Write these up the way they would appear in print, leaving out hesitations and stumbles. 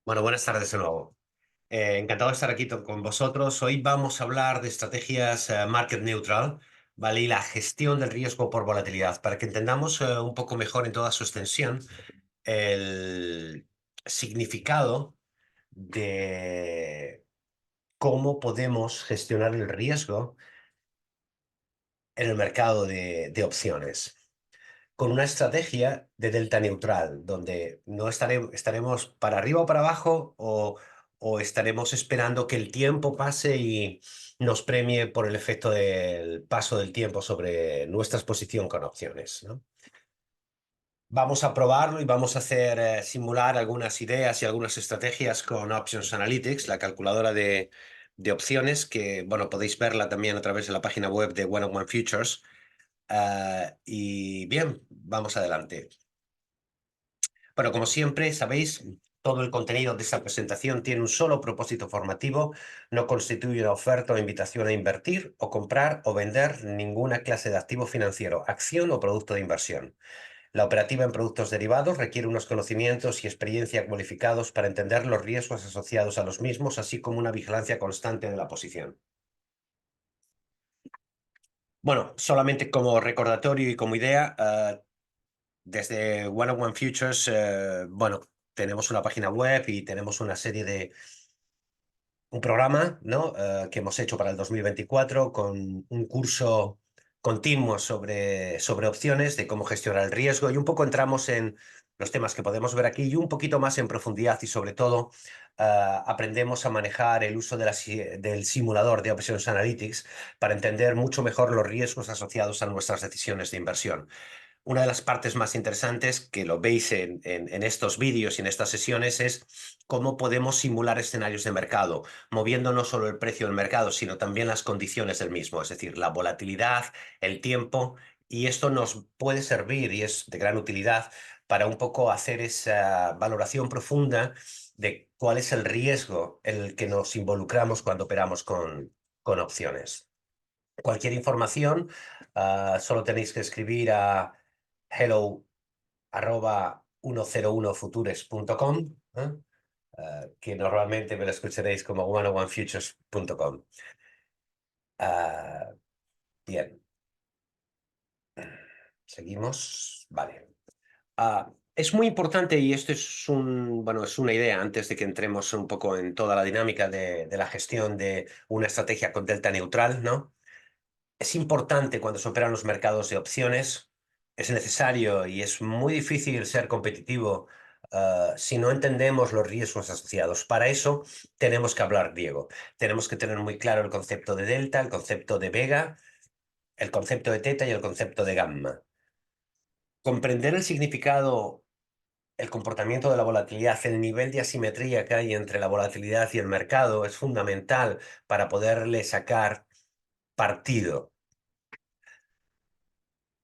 Bueno, buenas tardes de nuevo. Encantado de estar aquí con vosotros. Hoy vamos a hablar de estrategias market neutral, ¿vale? Y la gestión del riesgo por volatilidad, para que entendamos un poco mejor en toda su extensión el significado de cómo podemos gestionar el riesgo en el mercado de opciones, con una estrategia de delta neutral, donde no estaremos para arriba o para abajo o estaremos esperando que el tiempo pase y nos premie por el efecto del paso del tiempo sobre nuestra exposición con opciones, ¿no? Vamos a probarlo y vamos a hacer simular algunas ideas y algunas estrategias con Options Analytics, la calculadora de opciones, que bueno, podéis verla también a través de la página web de One on One Futures. Y bien, vamos adelante. Bueno, como siempre, sabéis, todo el contenido de esta presentación tiene un solo propósito formativo, no constituye una oferta o invitación a invertir o comprar o vender ninguna clase de activo financiero, acción o producto de inversión. La operativa en productos derivados requiere unos conocimientos y experiencia cualificados para entender los riesgos asociados a los mismos, así como una vigilancia constante de la posición. Bueno, solamente como recordatorio y como idea, desde One on One Futures, bueno, tenemos una página web y tenemos una serie de un programa, ¿no? Que hemos hecho para el 2024 con un curso continuo sobre opciones, de cómo gestionar el riesgo y un poco entramos en los temas que podemos ver aquí y un poquito más en profundidad y sobre todo aprendemos a manejar el uso de del simulador de Options Analytics para entender mucho mejor los riesgos asociados a nuestras decisiones de inversión. Una de las partes más interesantes, que lo veis en estos vídeos y en estas sesiones, es cómo podemos simular escenarios de mercado, moviendo no solo el precio del mercado, sino también las condiciones del mismo, es decir, la volatilidad, el tiempo, y esto nos puede servir y es de gran utilidad para un poco hacer esa valoración profunda de cuál es el riesgo en el que nos involucramos cuando operamos con opciones. Cualquier información, solo tenéis que escribir a hello@101futures.com, que normalmente me lo escucharéis como 101futures.com. Ah, bien, seguimos. Vale. Es muy importante, y esto es bueno, es una idea antes de que entremos un poco en toda la dinámica de la gestión de una estrategia con delta neutral, ¿no? Es importante cuando se operan los mercados de opciones, es necesario y es muy difícil ser competitivo si no entendemos los riesgos asociados. Para eso tenemos que hablar griego. Tenemos que tener muy claro el concepto de delta, el concepto de vega, el concepto de teta y el concepto de gamma. Comprender el significado, el comportamiento de la volatilidad, el nivel de asimetría que hay entre la volatilidad y el mercado es fundamental para poderle sacar partido.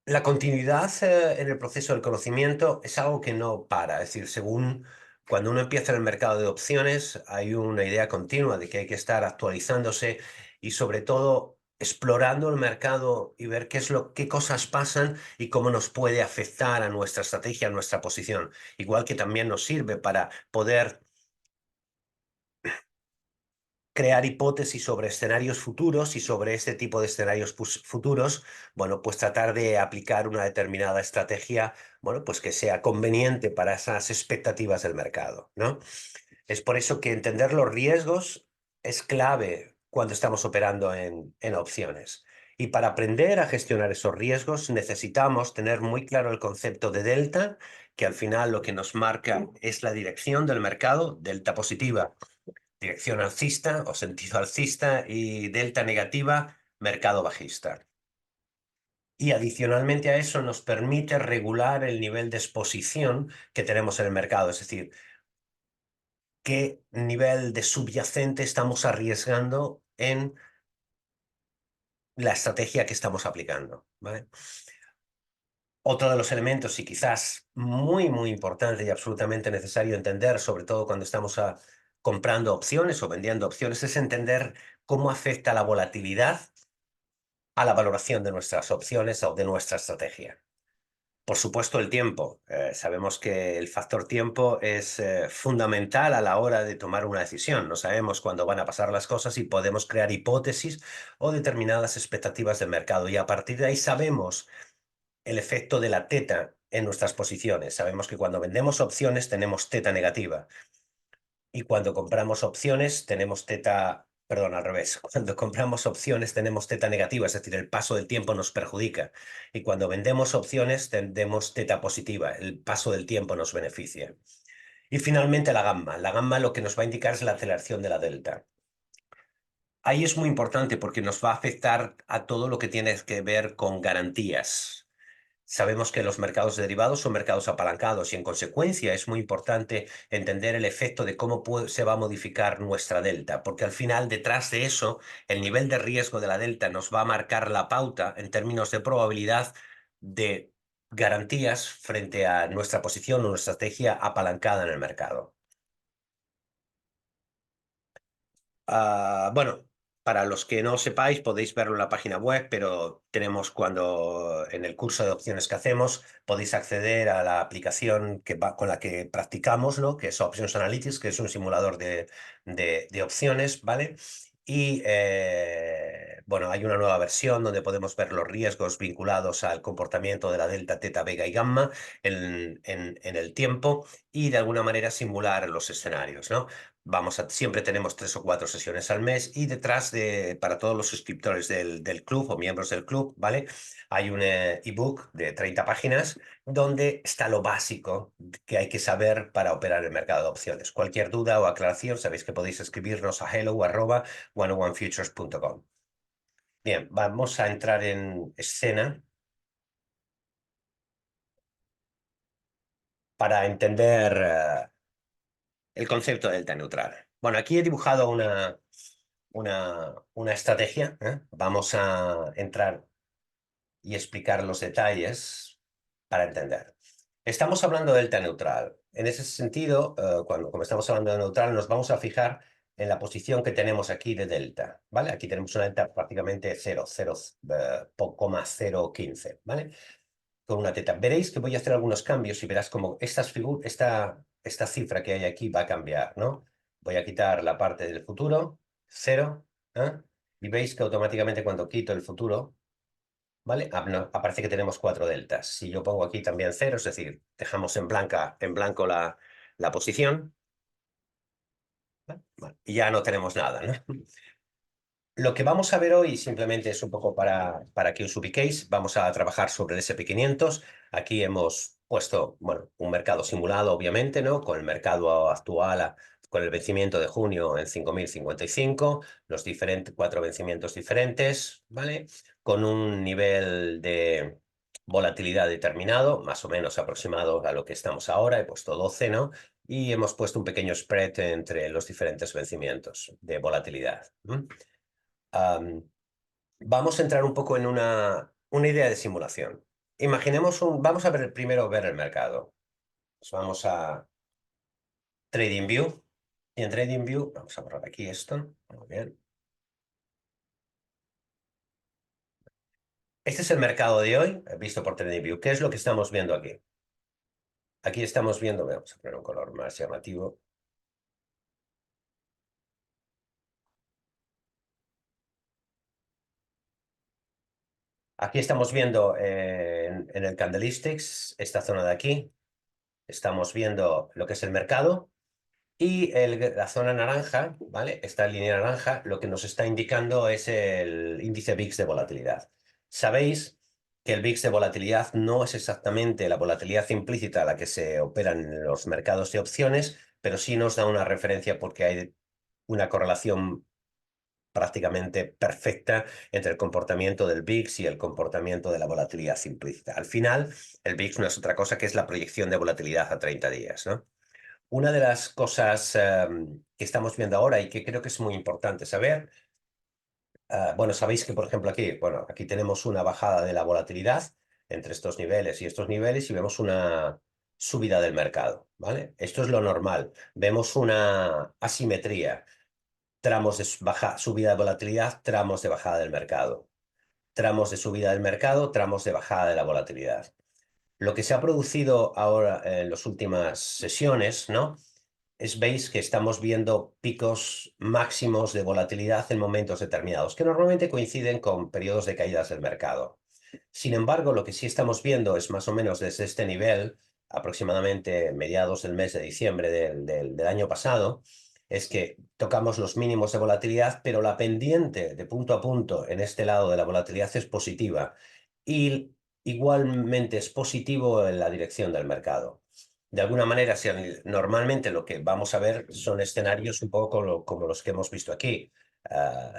La continuidad en el proceso del conocimiento es algo que no para. Es decir, según cuando uno empieza en el mercado de opciones, hay una idea continua de que hay que estar actualizándose y sobre todo explorando el mercado y ver qué cosas pasan y cómo nos puede afectar a nuestra estrategia, a nuestra posición. Igual que también nos sirve para poder crear hipótesis sobre escenarios futuros y sobre este tipo de escenarios futuros, bueno, pues tratar de aplicar una determinada estrategia, bueno, pues que sea conveniente para esas expectativas del mercado, ¿no? Es por eso que entender los riesgos es clave cuando estamos operando en opciones. Y para aprender a gestionar esos riesgos necesitamos tener muy claro el concepto de delta, que al final lo que nos marca es la dirección del mercado, delta positiva dirección alcista o sentido alcista y delta negativa, mercado bajista. Y adicionalmente a eso nos permite regular el nivel de exposición que tenemos en el mercado, es decir, qué nivel de subyacente estamos arriesgando en la estrategia que estamos aplicando, ¿vale? Otro de los elementos, y quizás muy importante y absolutamente necesario entender, sobre todo cuando estamos comprando opciones o vendiendo opciones, es entender cómo afecta la volatilidad a la valoración de nuestras opciones o de nuestra estrategia. Por supuesto, el tiempo. Sabemos que el factor tiempo es fundamental a la hora de tomar una decisión. No sabemos cuándo van a pasar las cosas y podemos crear hipótesis o determinadas expectativas del mercado. Y a partir de ahí sabemos el efecto de la teta en nuestras posiciones. Sabemos que cuando vendemos opciones tenemos teta negativa. Y cuando compramos opciones, tenemos teta, perdón, al revés. Cuando compramos opciones, tenemos teta negativa, es decir, el paso del tiempo nos perjudica. Y cuando vendemos opciones, tenemos teta positiva, el paso del tiempo nos beneficia. Y finalmente la gamma. La gamma lo que nos va a indicar es la aceleración de la delta. Ahí es muy importante porque nos va a afectar a todo lo que tiene que ver con garantías. Sabemos que los mercados de derivados son mercados apalancados y en consecuencia es muy importante entender el efecto de cómo se va a modificar nuestra delta, porque al final detrás de eso el nivel de riesgo de la delta nos va a marcar la pauta en términos de probabilidad de garantías frente a nuestra posición o nuestra estrategia apalancada en el mercado. Bueno, para los que no sepáis, podéis verlo en la página web, pero tenemos cuando en el curso de opciones que hacemos, podéis acceder a la aplicación con la que practicamos, ¿no? Que es Options Analytics, que es un simulador de opciones, ¿vale? Y bueno, hay una nueva versión donde podemos ver los riesgos vinculados al comportamiento de la delta, teta, vega y gamma en el tiempo y de alguna manera simular los escenarios, ¿no? Siempre tenemos 3 o 4 sesiones al mes y detrás para todos los suscriptores del club o miembros del club, ¿vale? Hay un ebook de 30 páginas donde está lo básico que hay que saber para operar el mercado de opciones. Cualquier duda o aclaración, sabéis que podéis escribirnos a hello@oneofutures.com. Bien, vamos a entrar en escena para entender el concepto de delta neutral. Bueno, aquí he dibujado una estrategia, ¿eh? Vamos a entrar y explicar los detalles para entender. Estamos hablando de delta neutral. En ese sentido, como estamos hablando de neutral, nos vamos a fijar en la posición que tenemos aquí de delta, ¿vale? Aquí tenemos una delta prácticamente 0,015, ¿vale? Con una teta. Veréis que voy a hacer algunos cambios y verás como esta cifra que hay aquí va a cambiar, ¿no? Voy a quitar la parte del futuro, 0, ¿eh? Y veis que automáticamente cuando quito el futuro, ¿vale? No, aparece que tenemos 4 deltas. Si yo pongo aquí también 0, es decir, dejamos en blanco la posición, ¿vale? Vale, y ya no tenemos nada, ¿no? Lo que vamos a ver hoy simplemente es un poco para que os ubiquéis. Vamos a trabajar sobre el SP500. Aquí hemos puesto, bueno, un mercado simulado, obviamente, ¿no? Con el mercado actual, con el vencimiento de junio en 5.055, los 4 vencimientos diferentes, ¿vale? Con un nivel de volatilidad determinado, más o menos aproximado a lo que estamos ahora. He puesto 12, ¿no? Y hemos puesto un pequeño spread entre los diferentes vencimientos de volatilidad. Am, Vamos a entrar un poco en una idea de simulación. Vamos a primero ver el mercado. Vamos a TradingView. Y en TradingView, vamos a borrar aquí esto. Muy bien. Este es el mercado de hoy, visto por TradingView. ¿Qué es lo que estamos viendo aquí? Aquí estamos viendo, vamos a poner un color más llamativo. Aquí estamos viendo en el Candlesticks, esta zona de aquí. Estamos viendo lo que es el mercado. Y la zona naranja, ¿vale? Esta línea naranja lo que nos está indicando es el índice VIX de volatilidad. Sabéis que el VIX de volatilidad no es exactamente la volatilidad implícita a la que se operan en los mercados de opciones, pero sí nos da una referencia porque hay una correlación prácticamente perfecta entre el comportamiento del VIX y el comportamiento de la volatilidad implícita. Al final, el VIX no es otra cosa que es la proyección de volatilidad a 30 días, ¿no? Una de las cosas que estamos viendo ahora y que creo que es muy importante saber, bueno, sabéis que, por ejemplo, aquí tenemos una bajada de la volatilidad entre estos niveles y estos niveles y vemos una subida del mercado, ¿vale? Esto es lo normal. Vemos una asimetría, tramos de subida de volatilidad, tramos de bajada del mercado, tramos de subida del mercado, tramos de bajada de la volatilidad. Lo que se ha producido ahora en las últimas sesiones, ¿no? Veis que estamos viendo picos máximos de volatilidad en momentos determinados, que normalmente coinciden con periodos de caídas del mercado. Sin embargo, lo que sí estamos viendo es más o menos desde este nivel, aproximadamente mediados del mes de diciembre del año pasado, es que tocamos los mínimos de volatilidad, pero la pendiente de punto a punto en este lado de la volatilidad es positiva y igualmente es positivo en la dirección del mercado. De alguna manera, normalmente lo que vamos a ver son escenarios un poco como los que hemos visto aquí.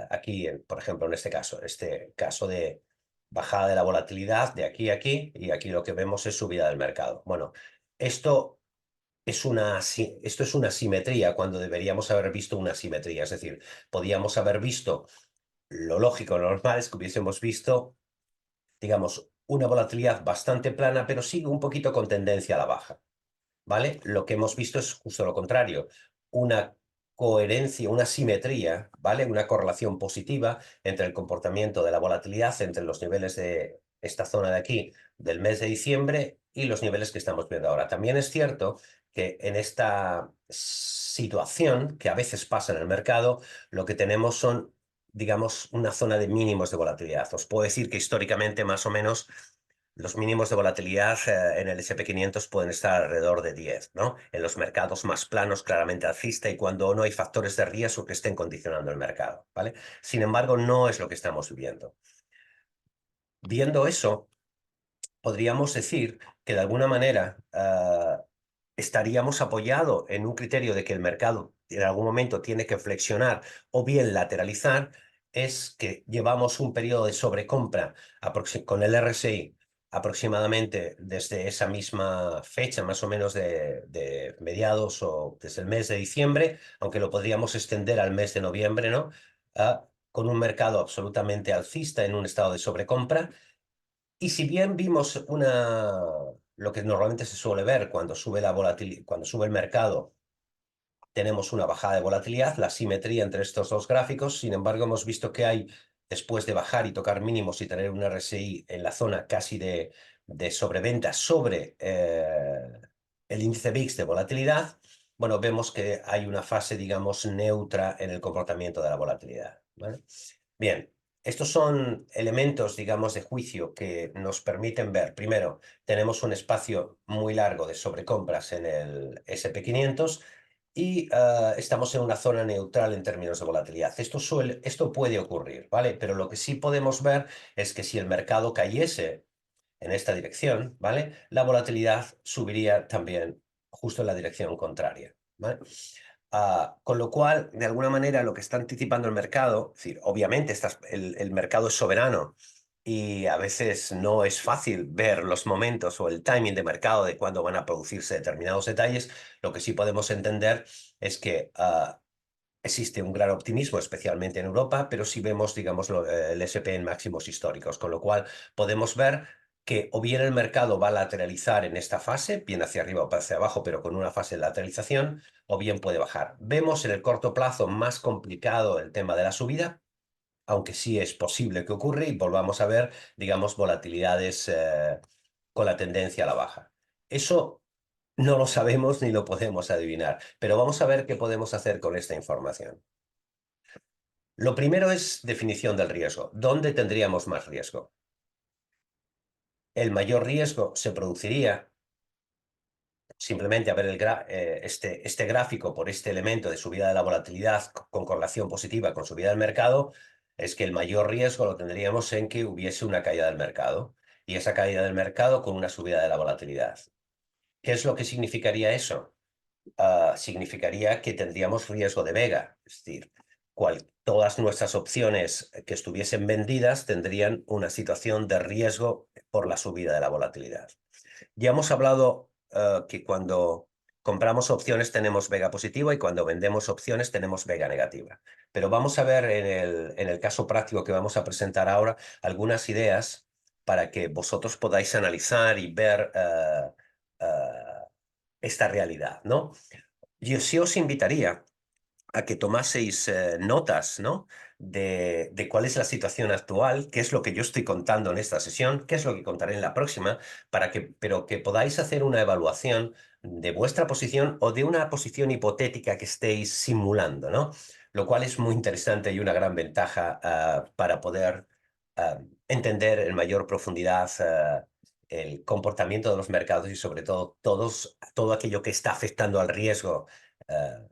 Aquí, por ejemplo, en este caso de bajada de la volatilidad de aquí a aquí, y aquí lo que vemos es subida del mercado. Bueno, esto esto es una simetría cuando deberíamos haber visto una simetría, es decir, podíamos haber visto lo lógico, lo normal es que hubiésemos visto, digamos, una volatilidad bastante plana, pero sigue un poquito con tendencia a la baja. ¿Vale? Lo que hemos visto es justo lo contrario, una coherencia, una simetría, ¿vale? Una correlación positiva entre el comportamiento de la volatilidad entre los niveles de esta zona de aquí del mes de diciembre y los niveles que estamos viendo ahora. También es cierto que en esta situación que a veces pasa en el mercado, lo que tenemos son, digamos, una zona de mínimos de volatilidad. Os puedo decir que históricamente más o menos los mínimos de volatilidad en el SP500 pueden estar alrededor de 10, ¿no? En los mercados más planos, claramente alcista y cuando no hay factores de riesgo que estén condicionando el mercado, ¿vale? Sin embargo, no es lo que estamos viviendo. Viendo eso, podríamos decir que de alguna manera estaríamos apoyados en un criterio de que el mercado en algún momento tiene que flexionar o bien lateralizar, es que llevamos un periodo de sobrecompra con el RSI aproximadamente desde esa misma fecha, más o menos de mediados o desde el mes de diciembre, aunque lo podríamos extender al mes de noviembre, ¿no? Con un mercado absolutamente alcista en un estado de sobrecompra y si bien vimos lo que normalmente se suele ver cuando sube cuando sube el mercado, tenemos una bajada de volatilidad, la simetría entre estos dos gráficos, sin embargo hemos visto que hay, después de bajar y tocar mínimos y tener un RSI en la zona casi de sobreventa sobre el índice VIX de volatilidad, bueno, vemos que hay una fase, digamos, neutra en el comportamiento de la volatilidad, ¿vale? Bien, estos son elementos, digamos, de juicio que nos permiten ver. Primero, tenemos un espacio muy largo de sobrecompras en el SP500 y estamos en una zona neutral en términos de volatilidad. Esto puede ocurrir, ¿vale? Pero lo que sí podemos ver es que si el mercado cayese en esta dirección, ¿vale? La volatilidad subiría también justo en la dirección contraria, ¿vale? Con lo cual, de alguna manera, lo que está anticipando el mercado, es decir, obviamente el mercado es soberano y a veces no es fácil ver los momentos o el timing de mercado de cuándo van a producirse determinados detalles, lo que sí podemos entender es que existe un gran optimismo, especialmente en Europa, pero sí vemos, digamos, el SP en máximos históricos, con lo cual podemos ver que o bien el mercado va a lateralizar en esta fase, bien hacia arriba o hacia abajo, pero con una fase de lateralización, o bien puede bajar. Vemos en el corto plazo más complicado el tema de la subida, aunque sí es posible que ocurra y volvamos a ver, digamos, volatilidades con la tendencia a la baja. Eso no lo sabemos ni lo podemos adivinar, pero vamos a ver qué podemos hacer con esta información. Lo primero es definición del riesgo. ¿Dónde tendríamos más riesgo? El mayor riesgo se produciría simplemente a ver este gráfico por este elemento de subida de la volatilidad con correlación positiva con subida del mercado, es que el mayor riesgo lo tendríamos en que hubiese una caída del mercado y esa caída del mercado con una subida de la volatilidad. ¿Qué es lo que significaría eso? Significaría que tendríamos riesgo de vega, es decir, todas nuestras opciones que estuviesen vendidas tendrían una situación de riesgo por la subida de la volatilidad. Ya hemos hablado que cuando compramos opciones tenemos vega positiva y cuando vendemos opciones tenemos vega negativa. Pero vamos a ver en el caso práctico que vamos a presentar ahora algunas ideas para que vosotros podáis analizar y ver esta realidad, ¿no? Yo sí os invitaría a que tomaseis notas, ¿no? De cuál es la situación actual, qué es lo que yo estoy contando en esta sesión, qué es lo que contaré en la próxima, pero que podáis hacer una evaluación de vuestra posición o de una posición hipotética que estéis simulando, ¿no? Lo cual es muy interesante y una gran ventaja para poder entender en mayor profundidad el comportamiento de los mercados y sobre todo todo aquello que está afectando eh,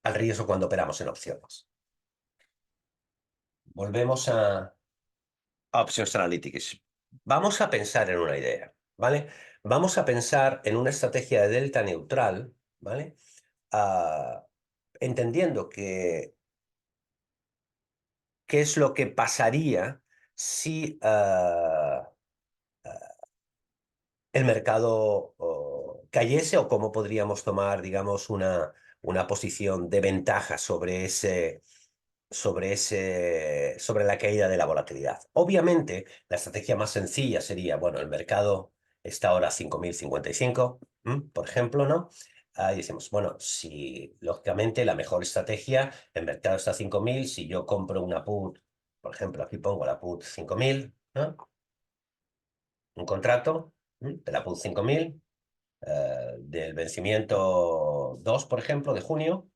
al riesgo cuando operamos en opciones. Volvemos a Options Analytics. Vamos a pensar en una idea, ¿vale? Vamos a pensar en una estrategia de delta neutral, ¿vale? Ah, entendiendo qué es lo que pasaría si el mercado cayese o cómo podríamos tomar, digamos, una posición de ventaja sobre la caída de la volatilidad. Obviamente, la estrategia más sencilla sería, bueno, el mercado está ahora a 5.055, por ejemplo, ¿no? Ahí decimos, bueno, si lógicamente la mejor estrategia, el mercado está a 5.000, si yo compro una put, por ejemplo, aquí pongo la put 5.000, ¿no? Un contrato de la put 5.000, del vencimiento 2, por ejemplo, de junio.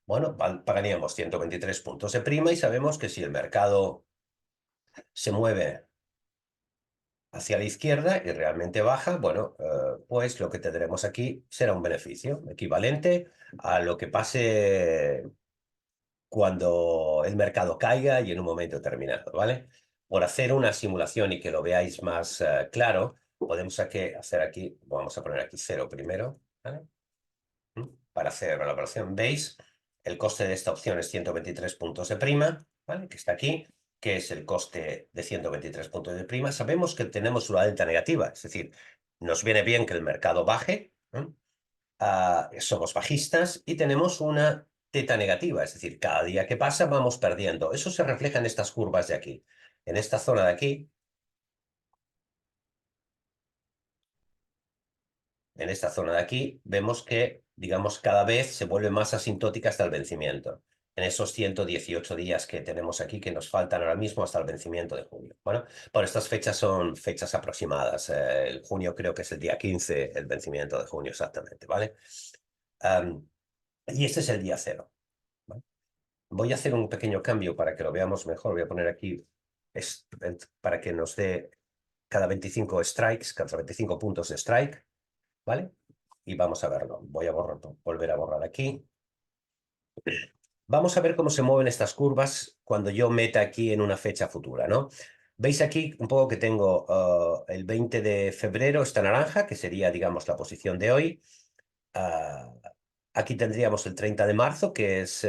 Bueno, pagaríamos 123 puntos de prima y sabemos que si el mercado se mueve hacia la izquierda y realmente baja, bueno, pues lo que tendremos aquí será un beneficio equivalente a lo que pase cuando el mercado caiga y en un momento determinado, ¿vale? Por hacer una simulación y que lo veáis más claro, podemos hacer aquí, vamos a poner aquí 0 primero, ¿vale? Para hacer la operación. ¿Veis? El coste de esta opción es 123 puntos de prima, ¿vale? Que está aquí, que es el coste de 123 puntos de prima. Sabemos que tenemos una delta negativa, es decir, nos viene bien que el mercado baje, ¿no? Somos bajistas y tenemos una teta negativa, es decir, cada día que pasa vamos perdiendo. Eso se refleja en estas curvas de aquí. En esta zona de aquí, en esta zona de aquí, vemos que, digamos, cada vez se vuelve más asintótica hasta el vencimiento. En esos 118 días que tenemos aquí, que nos faltan ahora mismo hasta el vencimiento de junio. Bueno, por estas fechas son fechas aproximadas. El junio creo que es el día 15, el vencimiento de junio exactamente, ¿vale? Y este es el día cero, ¿vale? Voy a hacer un pequeño cambio para que lo veamos mejor. Voy a poner aquí para que nos dé cada 25 strikes, cada 25 puntos de strike, ¿vale? Y vamos a verlo. Voy a volver a borrar aquí. Vamos a ver cómo se mueven estas curvas cuando yo meta aquí en una fecha futura, ¿no? Veis aquí un poco que tengo el 20 de febrero, esta naranja, que sería, digamos, la posición de hoy. Ah, aquí tendríamos el 30 de marzo, que es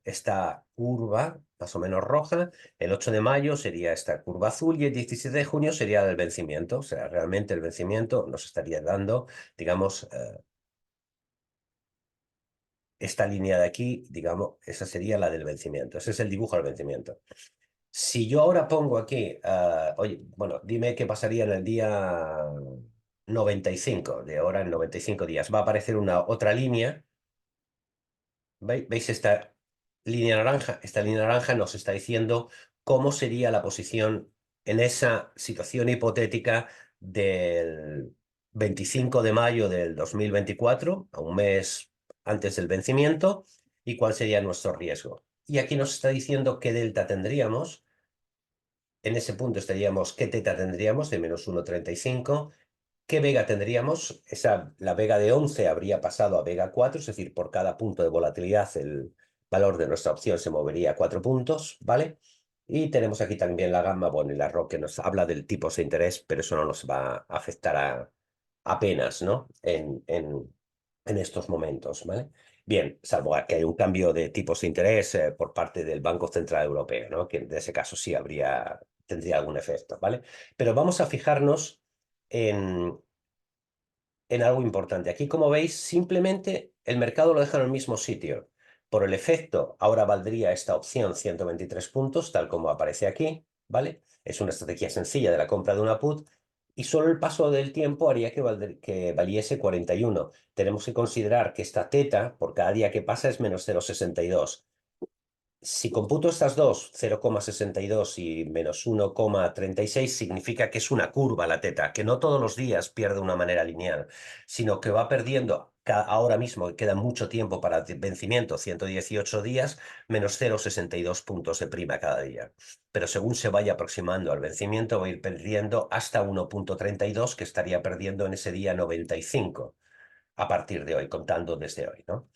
esta curva más o menos roja. El 8 de mayo sería esta curva azul y el 17 de junio sería el vencimiento. O sea, realmente el vencimiento nos estaría dando, digamos, esta línea de aquí, digamos, esa sería la del vencimiento. Ese es el dibujo del vencimiento. Si yo ahora pongo aquí, oye, bueno, dime qué pasaría en el día 95, de ahora en 95 días. Va a aparecer una otra línea. ¿Veis esta línea naranja? Esta línea naranja nos está diciendo cómo sería la posición en esa situación hipotética del 25 de mayo del 2024, a un mes antes del vencimiento, y cuál sería nuestro riesgo. Y aquí nos está diciendo qué delta tendríamos. En ese punto estaríamos, qué teta tendríamos de menos 1,35. ¿Qué vega tendríamos? La vega de 11 habría pasado a vega 4, es decir, por cada punto de volatilidad el valor de nuestra opción se movería 4 puntos, ¿vale? Y tenemos aquí también la gamma, bueno, y la ROC que nos habla del tipo de interés, pero eso no nos va a afectar apenas, ¿no? En estos momentos, ¿vale? Bien, salvo que hay un cambio de tipos de interés por parte del Banco Central Europeo, ¿no? Que en ese caso sí tendría algún efecto, ¿vale? Pero vamos a fijarnos en, en algo importante. Aquí, como veis, simplemente el mercado lo deja en el mismo sitio. Por el efecto, ahora valdría esta opción 123 puntos, tal como aparece aquí, ¿vale? Es una estrategia sencilla de la compra de una put y solo el paso del tiempo haría que valiese 41. Tenemos que considerar que esta teta, por cada día que pasa, es menos 0,62. Si computo estas dos, 0,62 y menos 1,36, significa que es una curva la teta, que no todos los días pierde de una manera lineal, sino que va perdiendo ahora mismo, que queda mucho tiempo para vencimiento, 118 días, menos 0,62 puntos de prima cada día. Pero según se vaya aproximando al vencimiento, va a ir perdiendo hasta 1,32, que estaría perdiendo en ese día 95, a partir de hoy, contando desde hoy, ¿no?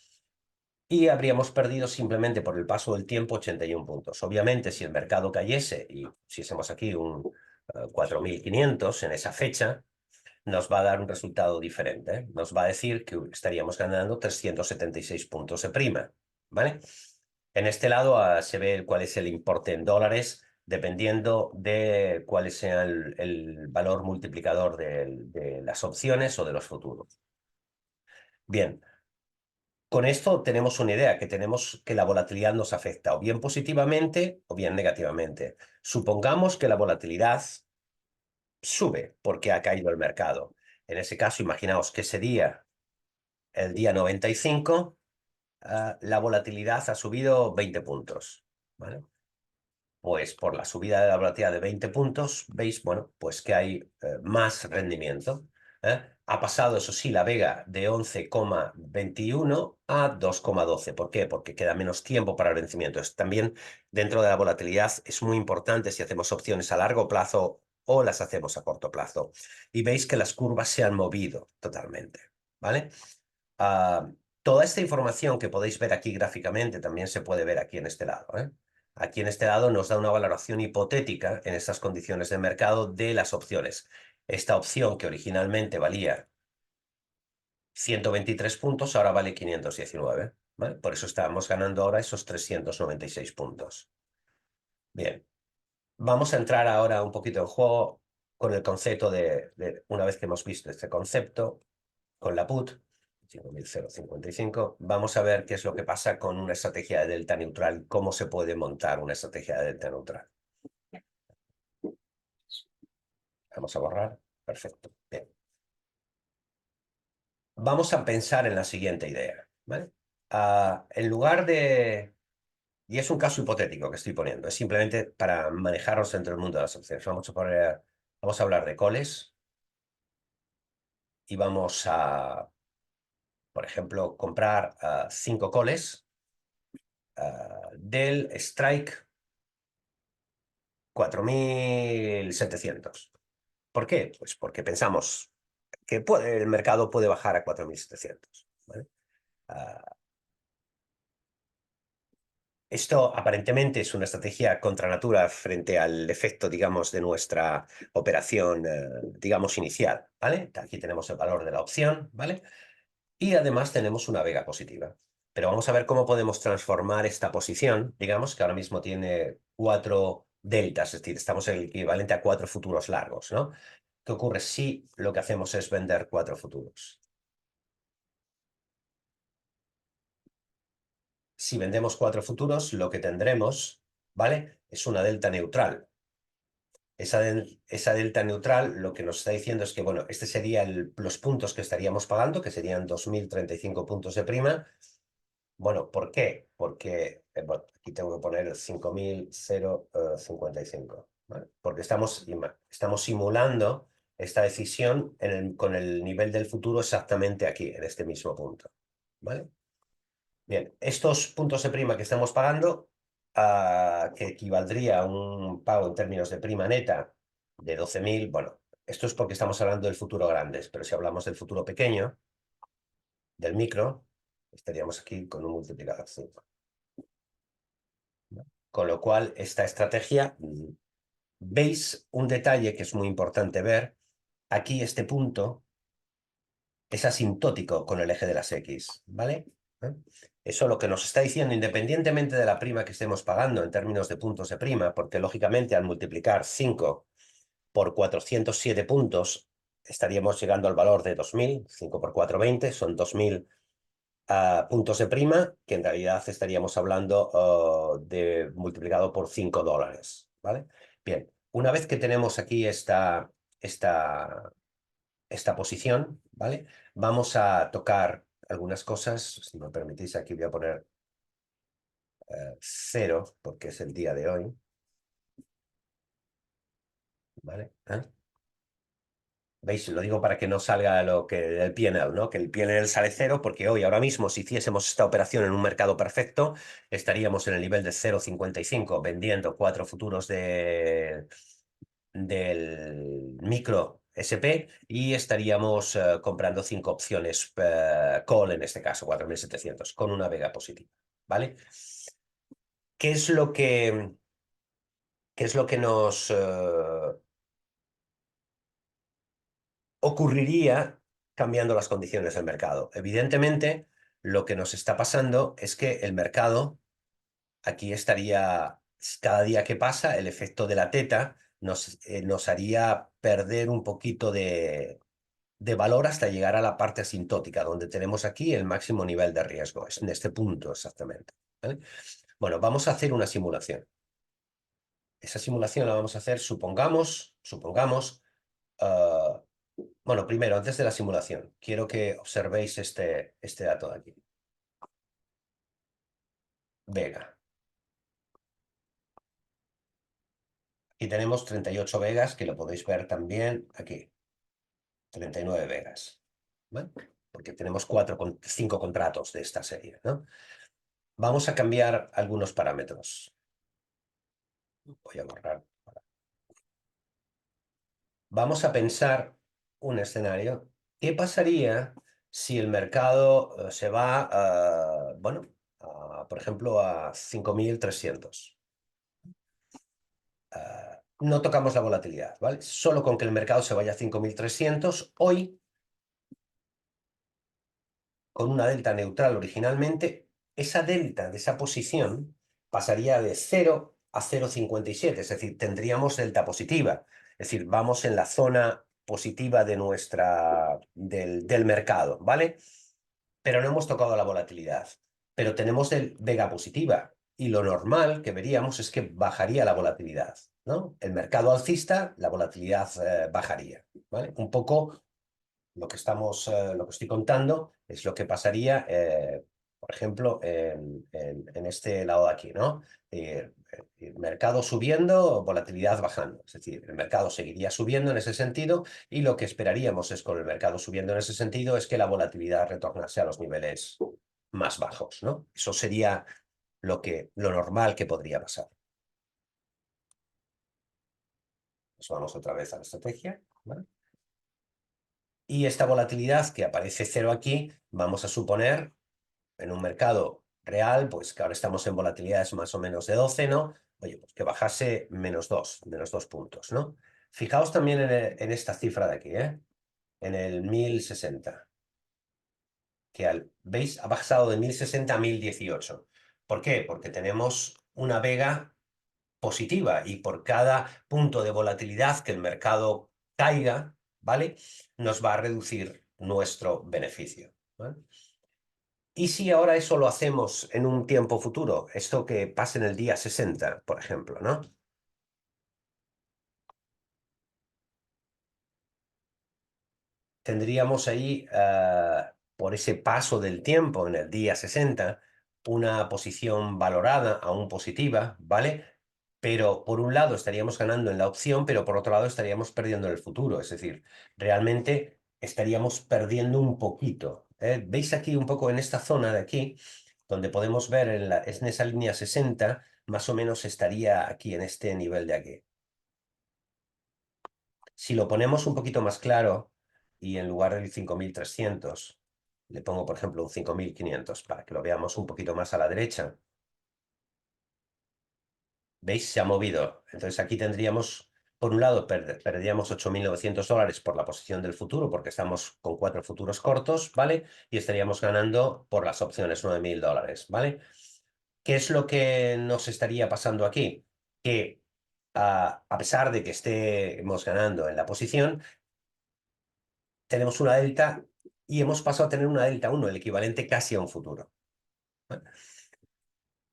Y habríamos perdido simplemente por el paso del tiempo 81 puntos. Obviamente, si el mercado cayese y hiciésemos aquí un 4.500 en esa fecha, nos va a dar un resultado diferente, ¿eh? Nos va a decir que estaríamos ganando 376 puntos de prima, ¿vale? En este lado se ve cuál es el importe en dólares, dependiendo de cuál sea el valor multiplicador de las opciones o de los futuros. Bien. Con esto tenemos una idea, que tenemos que la volatilidad nos afecta o bien positivamente o bien negativamente. Supongamos que la volatilidad sube porque ha caído el mercado. En ese caso, imaginaos que ese día, el día 95, la volatilidad ha subido 20 puntos, ¿vale? Pues por la subida de la volatilidad de 20 puntos, veis, bueno, pues que hay más rendimiento. Ha pasado, eso sí, la vega de 11,21 a 2,12. ¿Por qué? Porque queda menos tiempo para el vencimiento. También dentro de la volatilidad es muy importante si hacemos opciones a largo plazo o las hacemos a corto plazo. Y veis que las curvas se han movido totalmente, ¿vale? Ah, toda esta información que podéis ver aquí gráficamente también se puede ver aquí en este lado, ¿eh? Aquí en este lado nos da una valoración hipotética en estas condiciones de mercado de las opciones. Esta opción que originalmente valía 123 puntos, ahora vale 519, ¿vale? Por eso estamos ganando ahora esos 396 puntos. Bien, vamos a entrar ahora un poquito en juego con el concepto una vez que hemos visto este concepto, con la put, 5.055, vamos a ver qué es lo que pasa con una estrategia de delta neutral, cómo se puede montar una estrategia de delta neutral. Vamos a borrar. Perfecto. Bien. Vamos a pensar en la siguiente idea, ¿vale? En lugar de... Y es un caso hipotético que estoy poniendo, es simplemente para manejarnos dentro del mundo de las opciones. Vamos a hablar de calls y vamos a, por ejemplo, comprar 5 calls del strike 4.700. ¿Por qué? Pues porque pensamos que el mercado puede bajar a 4.700, ¿vale? Esto aparentemente es una estrategia contra natura frente al efecto, digamos, de nuestra operación, digamos, inicial, ¿vale? Aquí tenemos el valor de la opción, ¿vale? Y además tenemos una vega positiva. Pero vamos a ver cómo podemos transformar esta posición, digamos, que ahora mismo tiene 4 deltas, es decir, estamos en el equivalente a 4 futuros largos, ¿no? ¿Qué ocurre si lo que hacemos es vender 4 futuros? Si vendemos 4 futuros, lo que tendremos, ¿vale? Es una delta neutral. Esa delta neutral lo que nos está diciendo es que, bueno, este sería los puntos que estaríamos pagando, que serían 2.035 puntos de prima. Bueno, ¿por qué? Porque, bueno, aquí tengo que poner 5.055, ¿vale? Porque estamos simulando esta decisión con el nivel del futuro exactamente aquí, en este mismo punto, ¿vale? Bien, estos puntos de prima que estamos pagando, que equivaldría a un pago en términos de prima neta de 12.000, bueno, esto es porque estamos hablando del futuro grandes, pero si hablamos del futuro pequeño, del micro, estaríamos aquí con un multiplicador 5. ¿No? Con lo cual, esta estrategia, veis un detalle que es muy importante ver, aquí este punto es asintótico con el eje de las X, ¿vale? ¿Eh? Eso lo que nos está diciendo, independientemente de la prima que estemos pagando en términos de puntos de prima, porque lógicamente al multiplicar 5 por 407 puntos, estaríamos llegando al valor de 2.000, 5 por 4, 20, son 2.000 puntos de prima, que en realidad estaríamos hablando de multiplicado por $5, ¿vale? Bien, una vez que tenemos aquí esta esta posición, ¿vale? Vamos a tocar algunas cosas, si me permitís, aquí voy a poner 0, porque es el día de hoy, ¿vale? ¿Veis? Lo digo para que no salga lo que el P&L, ¿no? Que el P&L sale 0, porque hoy, ahora mismo, si hiciésemos esta operación en un mercado perfecto, estaríamos en el nivel de 0,55, vendiendo 4 futuros del micro SP y estaríamos comprando 5 opciones call, en este caso, 4.700 con una vega positiva, ¿vale? ¿Qué es lo que, qué es lo que nos ocurriría cambiando las condiciones del mercado? Evidentemente, lo que nos está pasando es que el mercado aquí estaría, cada día que pasa, el efecto de la teta nos haría perder un poquito de valor hasta llegar a la parte asintótica, donde tenemos aquí el máximo nivel de riesgo, es en este punto exactamente, ¿vale? Bueno, vamos a hacer una simulación. Esa simulación la vamos a hacer, supongamos, ah, bueno, primero, antes de la simulación, quiero que observéis este dato de aquí. Vega. Aquí tenemos 38 vegas, que lo podéis ver también aquí. 39 vegas, ¿vale? Porque tenemos 5 contratos de esta serie, ¿no? Vamos a cambiar algunos parámetros. Voy a borrar. Vamos a pensar un escenario. ¿Qué pasaría si el mercado se va, bueno, por ejemplo, a 5.300? No tocamos la volatilidad, ¿vale? Solo con que el mercado se vaya a 5.300, hoy, con una delta neutral originalmente, esa delta de esa posición pasaría de 0 a 0,57, es decir, tendríamos delta positiva, es decir, vamos en la zona positiva del mercado, ¿vale? Pero no hemos tocado la volatilidad, pero tenemos el vega positiva y lo normal que veríamos es que bajaría la volatilidad, ¿no? El mercado alcista, la volatilidad bajaría, ¿vale? Un poco lo que estoy contando es lo que pasaría, por ejemplo, en este lado de aquí, ¿no? El mercado subiendo, volatilidad bajando. Es decir, el mercado seguiría subiendo en ese sentido y lo que esperaríamos es con el mercado subiendo en ese sentido es que la volatilidad retornase a los niveles más bajos, ¿no? Eso sería lo normal que podría pasar. Nos vamos otra vez a la estrategia, ¿vale? Y esta volatilidad que aparece 0 aquí, vamos a suponer en un mercado real, pues que ahora estamos en volatilidades más o menos de 12, ¿no? Oye, pues que bajase menos dos puntos, ¿no? Fijaos también en esta cifra de aquí, ¿eh? En el 1060, que ¿veis? Ha bajado de 1060 a 1018. ¿Por qué? Porque tenemos una vega positiva y por cada punto de volatilidad que el mercado caiga, ¿vale? Nos va a reducir nuestro beneficio, ¿vale? ¿Y si ahora eso lo hacemos en un tiempo futuro? Esto que pase en el día 60, por ejemplo, ¿no? Tendríamos ahí, por ese paso del tiempo en el día 60, una posición valorada aún positiva, ¿vale? Pero por un lado estaríamos ganando en la opción, pero por otro lado estaríamos perdiendo en el futuro. Es decir, realmente estaríamos perdiendo un poquito, ¿eh? ¿Veis aquí un poco en esta zona de aquí, donde podemos ver en esa línea 60, más o menos estaría aquí en este nivel de aquí? Si lo ponemos un poquito más claro y en lugar del 5.300 le pongo, por ejemplo, un 5.500 para que lo veamos un poquito más a la derecha. ¿Veis? Se ha movido. Entonces aquí tendríamos, por un lado, perderíamos $8.900 por la posición del futuro, porque estamos con 4 futuros cortos, ¿vale? Y estaríamos ganando por las opciones $9.000, ¿vale? ¿Qué es lo que nos estaría pasando aquí? Que a pesar de que estemos ganando en la posición, tenemos una delta y hemos pasado a tener una delta 1, el equivalente casi a un futuro.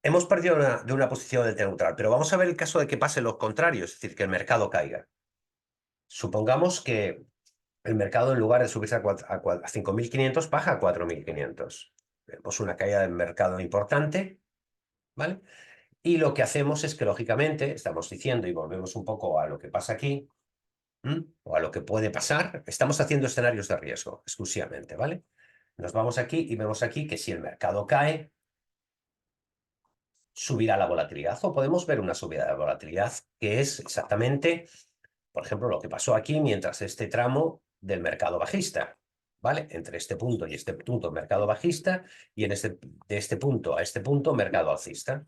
Hemos perdido de una posición delta neutral, pero vamos a ver el caso de que pase lo contrario, es decir, que el mercado caiga. Supongamos que el mercado, en lugar de subirse a 5.500, baja a 4.500. Vemos una caída del mercado importante, ¿vale? Y lo que hacemos es que, lógicamente, estamos diciendo, y volvemos un poco a lo que pasa aquí, o a lo que puede pasar, estamos haciendo escenarios de riesgo exclusivamente, ¿vale? Nos vamos aquí y vemos aquí que si el mercado cae, subirá la volatilidad, o podemos ver una subida de volatilidad, que es exactamente, por ejemplo, lo que pasó aquí mientras este tramo del mercado bajista, ¿vale? Entre este punto y este punto, mercado bajista, y de este punto a este punto, mercado alcista.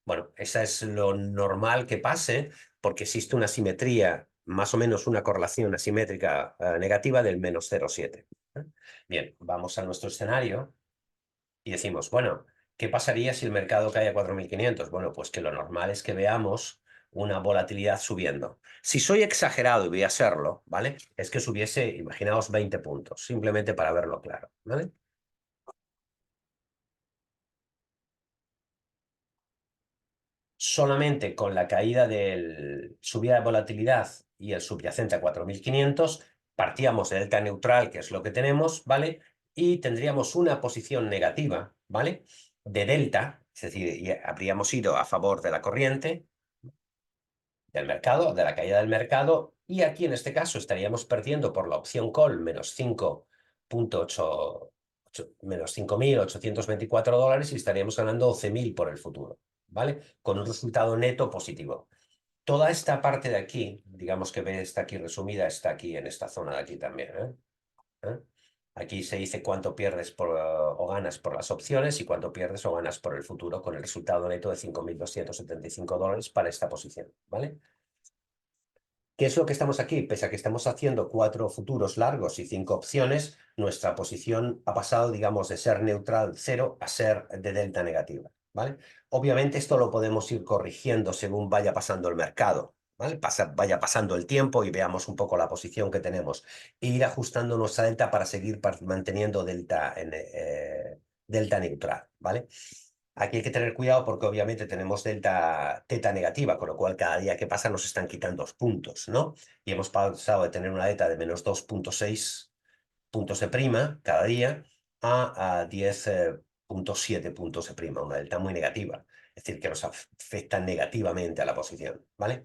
Bueno, esa es lo normal que pase, porque existe una simetría, más o menos una correlación asimétrica negativa del -0,7. Bien, vamos a nuestro escenario y decimos, bueno, ¿qué pasaría si el mercado cae a 4.500? Bueno, pues que lo normal es que veamos una volatilidad subiendo. Si soy exagerado y voy a serlo, ¿vale? Es que subiese, imaginaos, 20 puntos, simplemente para verlo claro, ¿vale? Solamente con la caída del subida de volatilidad y el subyacente a 4.500, partíamos de delta neutral, que es lo que tenemos, ¿vale? Y tendríamos una posición negativa, ¿vale? De delta, es decir, y habríamos ido a favor de la corriente del mercado, de la caída del mercado, y aquí en este caso estaríamos perdiendo por la opción call menos 5.824 dólares y estaríamos ganando 12.000 por el futuro, ¿vale? Con un resultado neto positivo. Toda esta parte de aquí, digamos que está aquí resumida, está aquí en esta zona de aquí también, ¿eh? ¿Eh? Aquí se dice cuánto pierdes o ganas por las opciones y cuánto pierdes o ganas por el futuro, con el resultado neto de 5.275 dólares para esta posición, ¿vale? ¿Qué es lo que estamos aquí? Pese a que estamos haciendo 4 futuros largos y 5 opciones, nuestra posición ha pasado, digamos, de ser neutral 0 a ser de delta negativa, ¿vale? Obviamente esto lo podemos ir corrigiendo según vaya pasando el mercado, ¿vale? Vaya pasando el tiempo y veamos un poco la posición que tenemos. E ir ajustando nuestra delta para seguir manteniendo delta neutral, ¿vale? Aquí hay que tener cuidado porque obviamente tenemos delta teta negativa, con lo cual cada día que pasa nos están quitando 2 puntos, ¿no? Y hemos pasado de tener una delta de menos 2,6 puntos de prima cada día a 10,7 puntos de prima, una delta muy negativa. Es decir, que nos afecta negativamente a la posición, ¿vale?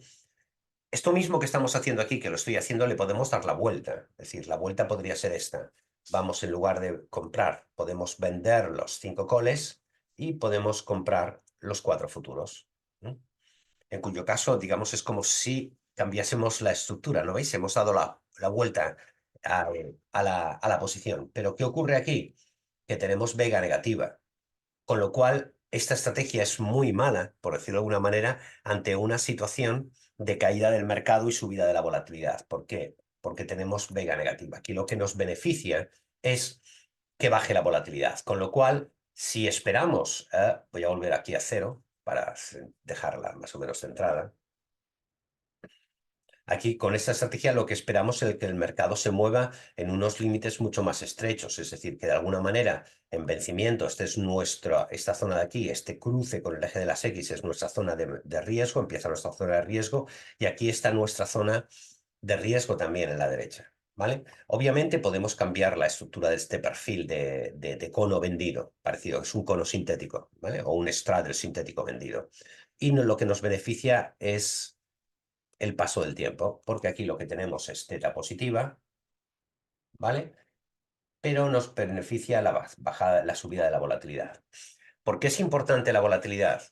Esto mismo que estamos haciendo aquí, que lo estoy haciendo, le podemos dar la vuelta. Es decir, la vuelta podría ser esta. Vamos, en lugar de comprar, podemos vender los 5 calls y podemos comprar los 4 futuros. ¿No? En cuyo caso, digamos, es como si cambiásemos la estructura, ¿no veis? Hemos dado la vuelta a la posición. Pero ¿qué ocurre aquí? Que tenemos vega negativa. Con lo cual, esta estrategia es muy mala, por decirlo de alguna manera, ante una situación de caída del mercado y subida de la volatilidad. ¿Por qué? Porque tenemos vega negativa. Aquí lo que nos beneficia es que baje la volatilidad. Con lo cual, si esperamos, voy a volver aquí a cero para dejarla más o menos centrada. Aquí, con esta estrategia, lo que esperamos es que el mercado se mueva en unos límites mucho más estrechos, es decir, que de alguna manera, en vencimiento, esta zona de aquí, este cruce con el eje de las X es nuestra zona de riesgo, empieza nuestra zona de riesgo, y aquí está nuestra zona de riesgo también en la derecha, ¿vale? Obviamente podemos cambiar la estructura de este perfil de cono vendido, parecido, que es un cono sintético, ¿vale? O un straddle sintético vendido. Y lo que nos beneficia es el paso del tiempo, porque aquí lo que tenemos es teta positiva, ¿vale? Pero nos beneficia la subida de la volatilidad. ¿Por qué es importante la volatilidad?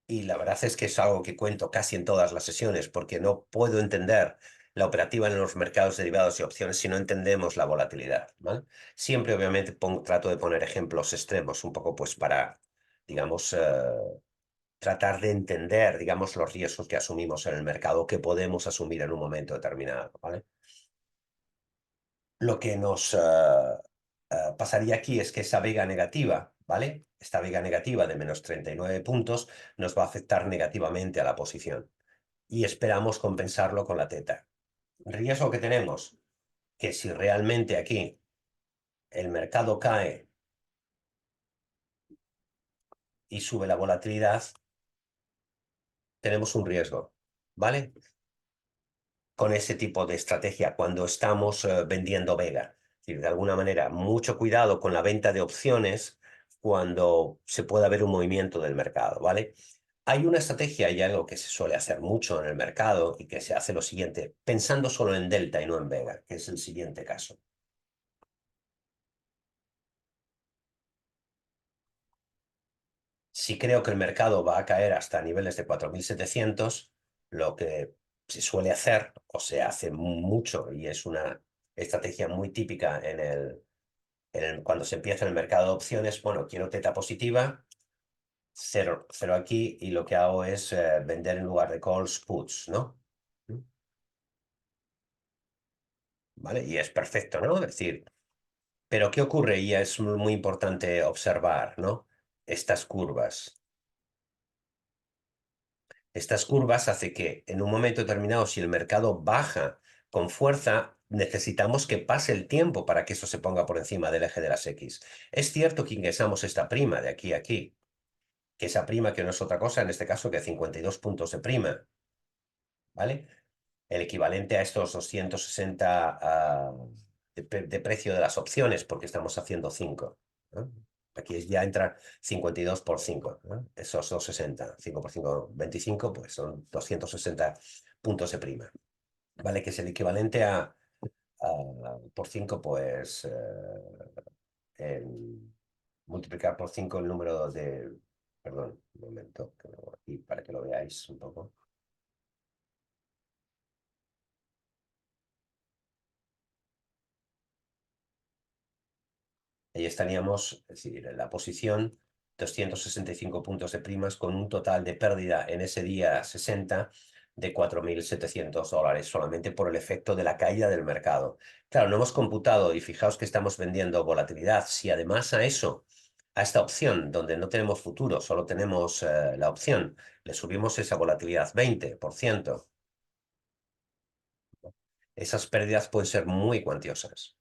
Y la verdad es que es algo que cuento casi en todas las sesiones, porque no puedo entender la operativa en los mercados derivados y opciones si no entendemos la volatilidad, ¿vale? Siempre, obviamente, trato de poner ejemplos extremos, un poco pues para, digamos, tratar de entender, digamos, los riesgos que asumimos en el mercado, que podemos asumir en un momento determinado, ¿vale? Lo que nos pasaría aquí es que esa vega negativa, ¿vale? Esta vega negativa de menos 39 puntos nos va a afectar negativamente a la posición y esperamos compensarlo con la teta. Riesgo que tenemos, que si realmente aquí el mercado cae y sube la volatilidad, tenemos un riesgo. ¿vale? Con ese tipo de estrategia cuando estamos vendiendo Vega. Es decir, de alguna manera, mucho cuidado con la venta de opciones cuando se pueda ver un movimiento del mercado, ¿vale? Hay una estrategia y algo que se suele hacer mucho en el mercado y que se hace lo siguiente, pensando solo en Delta y no en Vega, que es el siguiente caso. Si creo que el mercado va a caer hasta niveles de 4.700, lo que se suele hacer, o se hace mucho, y es una estrategia muy típica cuando se empieza en el mercado de opciones, bueno, quiero teta positiva, cero, cero aquí, y lo que hago es vender en lugar de calls, puts, ¿no? ¿Vale? Y es perfecto, ¿no? Es decir, pero ¿qué ocurre? Y es muy importante observar, ¿no? Estas curvas. Estas curvas hace que en un momento determinado, si el mercado baja con fuerza, necesitamos que pase el tiempo para que eso se ponga por encima del eje de las X. Es cierto que ingresamos esta prima de aquí a aquí, que esa prima que no es otra cosa, en este caso, que 52 puntos de prima, ¿vale? El equivalente a estos 260 de precio de las opciones, porque estamos haciendo 5. Aquí ya entra 52 por 5, ¿no? Esos 260, 5 por 5, 25, pues son 260 puntos de prima, ¿vale? Que es el equivalente por 5, pues multiplicar por 5 el número de... Perdón, un momento, que lo hago aquí para que lo veáis un poco. Ahí estaríamos, es decir, en la posición 265 puntos de primas con un total de pérdida en ese día 60 de $4.700 solamente por el efecto de la caída del mercado. Claro, no hemos computado y fijaos que estamos vendiendo volatilidad. Si además a eso, a esta opción donde no tenemos futuro, solo tenemos la opción, le subimos esa volatilidad 20%, esas pérdidas pueden ser muy cuantiosas.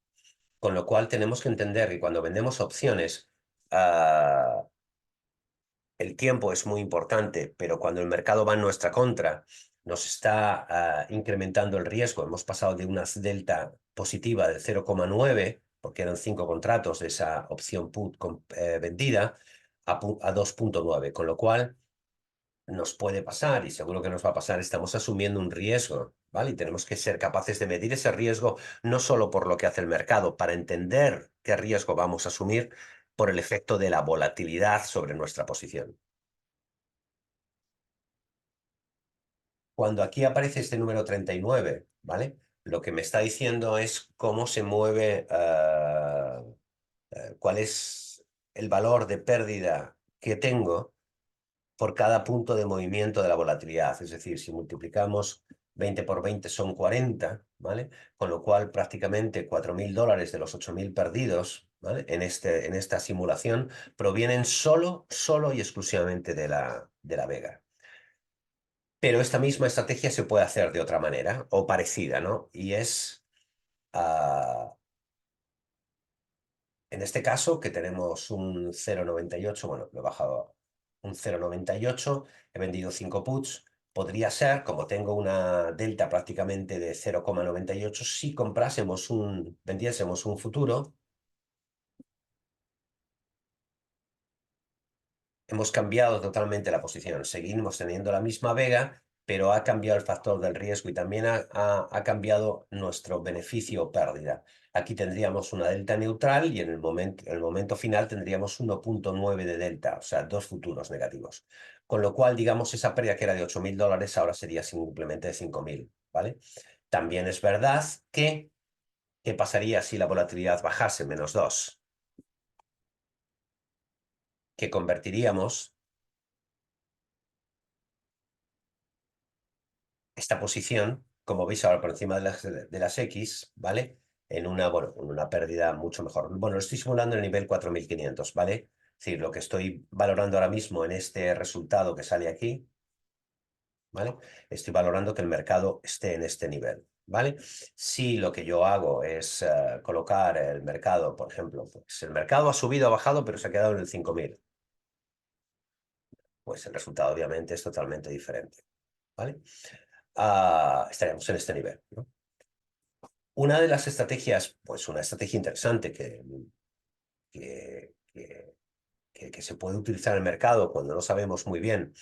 Con lo cual tenemos que entender que cuando vendemos opciones, ah, el tiempo es muy importante, pero cuando el mercado va en nuestra contra, nos está incrementando el riesgo. Hemos pasado de una delta positiva de 0,9, porque eran 5 contratos de esa opción put vendida, a 2,9, con lo cual nos puede pasar, y seguro que nos va a pasar, estamos asumiendo un riesgo, ¿vale? Y tenemos que ser capaces de medir ese riesgo no solo por lo que hace el mercado, para entender qué riesgo vamos a asumir por el efecto de la volatilidad sobre nuestra posición. Cuando aquí aparece este número 39, ¿vale? Lo que me está diciendo es cómo se mueve, cuál es el valor de pérdida que tengo por cada punto de movimiento de la volatilidad. Es decir, si multiplicamos 20 por 20 son 40, ¿vale? Con lo cual prácticamente $4.000 de los 8.000 perdidos, ¿vale? En esta simulación provienen solo y exclusivamente de la Vega. Pero esta misma estrategia se puede hacer de otra manera o parecida, ¿no? Y es, ah, en este caso, que tenemos un 0,98, bueno, lo he bajado un 0,98, he vendido 5 puts, podría ser, como tengo una delta prácticamente de 0,98, si vendiésemos un futuro, hemos cambiado totalmente la posición. Seguimos teniendo la misma vega, pero ha cambiado el factor del riesgo y también ha cambiado nuestro beneficio o pérdida. Aquí tendríamos una delta neutral y en el momento final tendríamos 1,9 de delta, o sea, dos futuros negativos. Con lo cual, digamos, esa pérdida que era de $8.000 ahora sería simplemente de 5.000, ¿vale? También es verdad que, ¿qué pasaría si la volatilidad bajase -2? Que convertiríamos esta posición, como veis ahora por encima de las X, ¿vale? Bueno, en una pérdida mucho mejor. Bueno, lo estoy simulando en el nivel 4.500, ¿vale? Es decir, lo que estoy valorando ahora mismo en este resultado que sale aquí, ¿vale? Estoy valorando que el mercado esté en este nivel, ¿vale? Si lo que yo hago es colocar el mercado, por ejemplo, pues el mercado ha subido, ha bajado, pero se ha quedado en el 5.000, pues el resultado obviamente es totalmente diferente, ¿vale? estaríamos en este nivel, ¿no? Una de las estrategias, pues una estrategia interesante que, que, que se puede utilizar en el mercado cuando no sabemos muy bien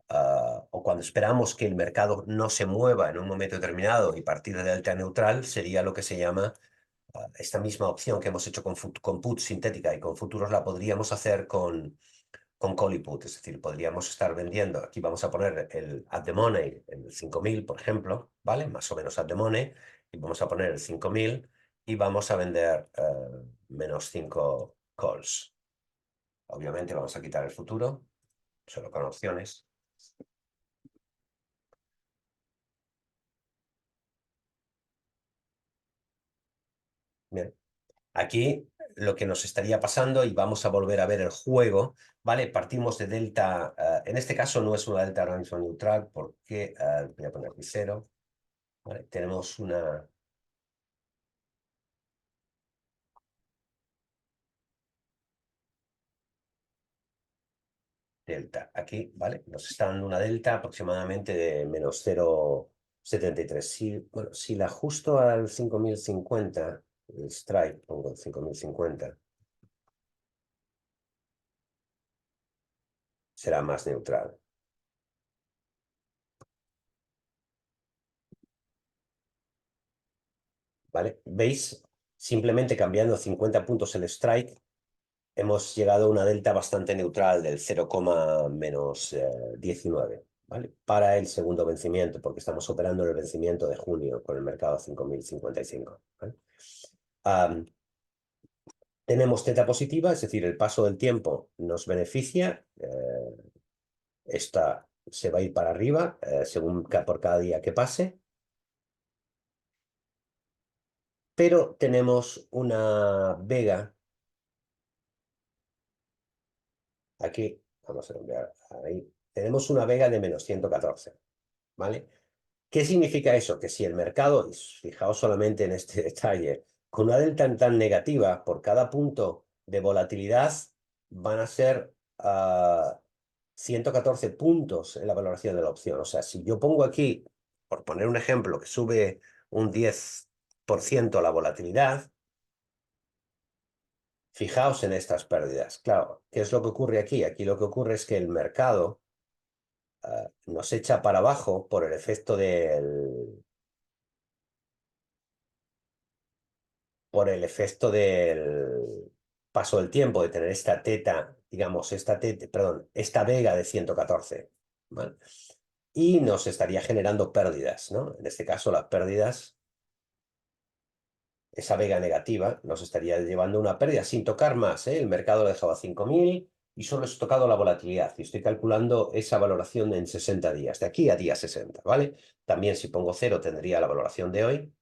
o cuando esperamos que el mercado no se mueva en un momento determinado y partir de delta neutral, sería lo que se llama esta misma opción que hemos hecho con put sintética y con futuros la podríamos hacer con call y put, es decir, podríamos estar vendiendo, aquí vamos a poner el at the money, el 5.000, por ejemplo, ¿vale? Más o menos at the money, y vamos a poner el 5.000 y vamos a vender menos 5 calls. Obviamente vamos a quitar el futuro, solo con opciones. Bien. Aquí lo que nos estaría pasando, y vamos a volver a ver el juego, ¿vale? Partimos de delta, en este caso no es una delta ahora mismo neutral, porque voy a poner aquí 0, ¿vale? Tenemos una delta aquí, ¿vale? Nos está dando una delta aproximadamente de menos 0,73. Si, bueno, si la ajusto al 5050, el strike, pongo el 5050, será más neutral, ¿vale? ¿Veis? Simplemente cambiando 50 puntos el strike, hemos llegado a una delta bastante neutral del 0, menos 19, ¿vale? Para el segundo vencimiento, porque estamos operando en el vencimiento de junio con el mercado a 5055, ¿vale? Tenemos teta positiva, es decir, el paso del tiempo nos beneficia. Esta se va a ir para arriba según por cada día que pase. Pero tenemos una vega aquí. Vamos a cambiar ahí. Tenemos una vega de menos 114, ¿vale? ¿Qué significa eso? Que si el mercado, y fijaos solamente en este detalle, con una delta tan negativa por cada punto de volatilidad, van a ser 114 puntos en la valoración de la opción. O sea, si yo pongo aquí, por poner un ejemplo, que sube un 10% la volatilidad, fijaos en estas pérdidas. Claro, ¿qué es lo que ocurre aquí? Aquí lo que ocurre es que el mercado nos echa para abajo por el efecto del paso del tiempo, de tener esta teta, digamos, perdón, esta vega de 114, ¿vale? Y nos estaría generando pérdidas, ¿no? En este caso, las pérdidas, esa vega negativa, nos estaría llevando a una pérdida sin tocar más, ¿eh? El mercado lo dejaba a 5.000 y solo he tocado la volatilidad y estoy calculando esa valoración en 60 días, de aquí a día 60, ¿vale? También si pongo 0 tendría la valoración de hoy,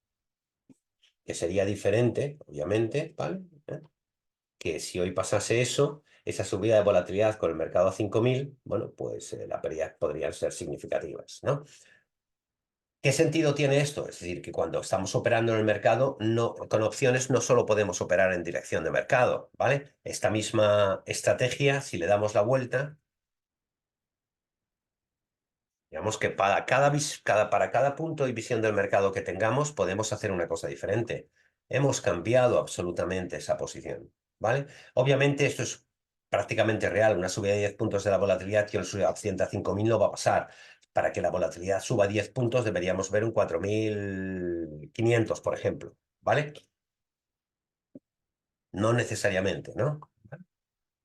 que sería diferente, obviamente, ¿vale? Que si hoy pasase eso, esa subida de volatilidad con el mercado a 5.000, bueno, pues las pérdidas podrían ser significativas, ¿no? ¿Qué sentido tiene esto? Es decir, que cuando estamos operando en el mercado, no, con opciones no solo podemos operar en dirección de mercado, ¿vale? Esta misma estrategia, si le damos la vuelta, digamos que para cada punto y visión del mercado que tengamos, podemos hacer una cosa diferente. Hemos cambiado absolutamente esa posición, ¿vale? Obviamente esto es prácticamente real. Una subida de 10 puntos de la volatilidad que hoy sube a 105.000 no va a pasar. Para que la volatilidad suba 10 puntos deberíamos ver un 4.500, por ejemplo, ¿vale? No necesariamente, ¿no?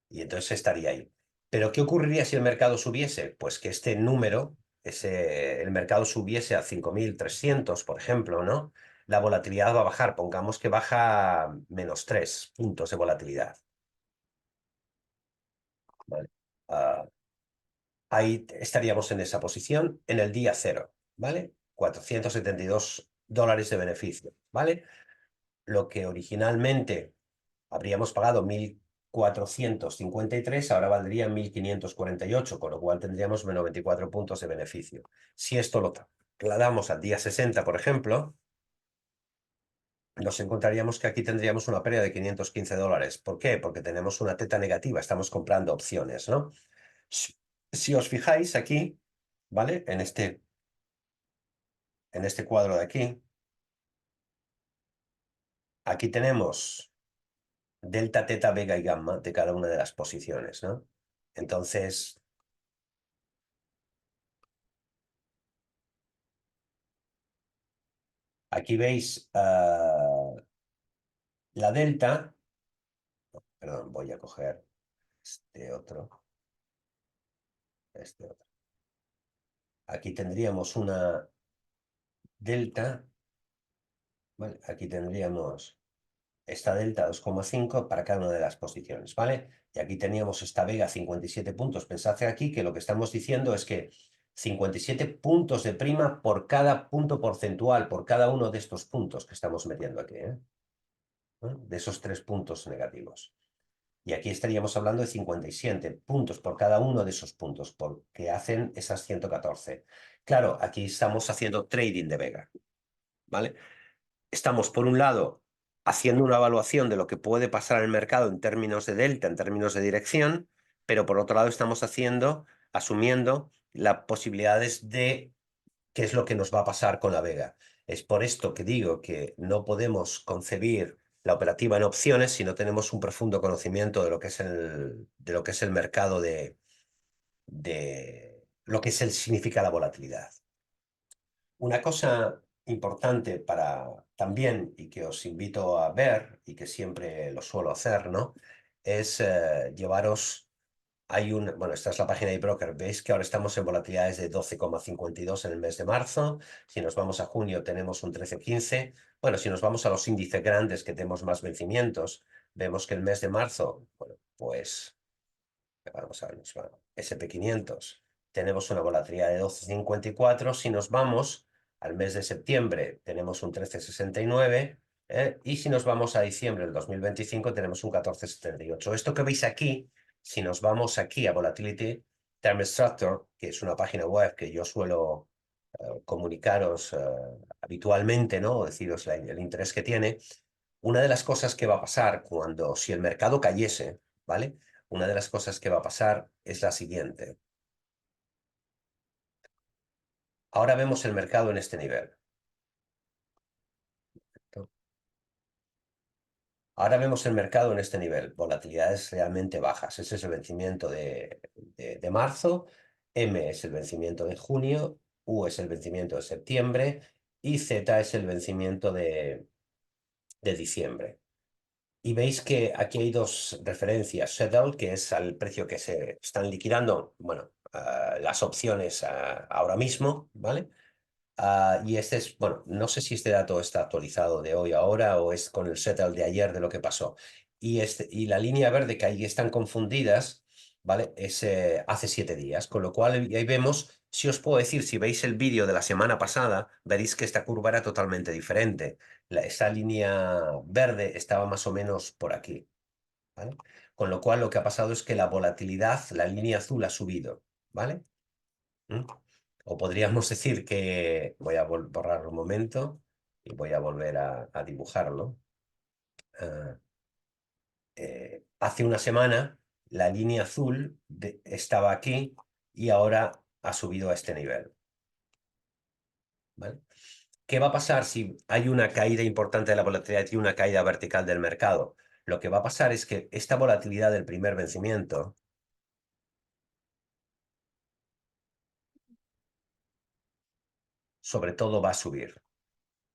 Y entonces estaría ahí. Pero ¿qué ocurriría si el mercado subiese? Pues que este número, el mercado subiese a 5.300, por ejemplo, ¿no? La volatilidad va a bajar, pongamos que baja menos 3 puntos de volatilidad, ¿vale? Ah, ahí estaríamos en esa posición en el día cero, ¿vale? $472 de beneficio, ¿vale? Lo que originalmente habríamos pagado 1.453, ahora valdría 1.548, con lo cual tendríamos menos 24 puntos de beneficio. Si esto lo trasladamos al día 60, por ejemplo, nos encontraríamos que aquí tendríamos una pérdida de $515. ¿Por qué? Porque tenemos una teta negativa, estamos comprando opciones, ¿no? Si, si os fijáis aquí, ¿vale? En este en este cuadro de aquí tenemos delta, teta, vega y gamma de cada una de las posiciones, ¿no? Entonces, aquí veis la delta, perdón, voy a coger este otro, este otro. Aquí tendríamos una delta, ¿vale? Aquí tendríamos esta delta 2,5 para cada una de las posiciones, ¿vale? Y aquí teníamos esta vega 57 puntos. Pensad aquí que lo que estamos diciendo es que 57 puntos de prima por cada punto porcentual, por cada uno de estos puntos que estamos metiendo aquí, ¿eh? ¿No? De esos 3 puntos negativos. Y aquí estaríamos hablando de 57 puntos por cada uno de esos puntos, porque hacen esas 114. Claro, aquí estamos haciendo trading de vega, ¿vale? Estamos, por un lado, haciendo una evaluación de lo que puede pasar en el mercado en términos de delta, en términos de dirección, pero por otro lado estamos asumiendo las posibilidades de qué es lo que nos va a pasar con la vega. Es por esto que digo que no podemos concebir la operativa en opciones si no tenemos un profundo conocimiento de lo que es el mercado de lo que significa la volatilidad. Una cosa importante para también, y que os invito a ver, y que siempre lo suelo hacer, ¿no? Es llevaros, bueno, esta es la página de broker, veis que ahora estamos en volatilidades de 12,52 en el mes de marzo, si nos vamos a junio tenemos un 13,15, bueno, si nos vamos a los índices grandes que tenemos más vencimientos, vemos que el mes de marzo, bueno, pues vamos a ver, SP500, tenemos una volatilidad de 12,54. Si nos vamos al mes de septiembre, tenemos un 13,69. Y si nos vamos a diciembre del 2025, tenemos un 14,78. Esto que veis aquí, si nos vamos aquí a Volatility Term Structure, que es una página web que yo suelo comunicaros habitualmente, ¿no? O deciros el interés que tiene. Una de las cosas que va a pasar si el mercado cayese, ¿vale? Una de las cosas que va a pasar es la siguiente. Ahora vemos el mercado en este nivel. Ahora vemos el mercado en este nivel. Volatilidades realmente bajas. Ese es el vencimiento de marzo. M es el vencimiento de junio. U es el vencimiento de septiembre. Y Z es el vencimiento de diciembre. Y veis que aquí hay dos referencias. Settle, que es al precio que se están liquidando, bueno, las opciones ahora mismo, ¿vale? Y este es, bueno, no sé si este dato está actualizado de hoy a ahora o es con el settle de ayer de lo que pasó. Y la línea verde que ahí están confundidas, ¿vale? Es hace 7 días, con lo cual ahí vemos, si os puedo decir, si veis el vídeo de la semana pasada, veréis que esta curva era totalmente diferente. Esta línea verde estaba más o menos por aquí, ¿vale? Con lo cual lo que ha pasado es que la volatilidad, la línea azul ha subido, ¿vale? ¿Mm? O podríamos decir que voy a borrar un momento y voy a volver a dibujarlo. Ah, hace una semana la línea azul estaba aquí y ahora ha subido a este nivel, ¿vale? ¿Qué va a pasar si hay una caída importante de la volatilidad y una caída vertical del mercado? Lo que va a pasar es que esta volatilidad del primer vencimiento, sobre todo, va a subir.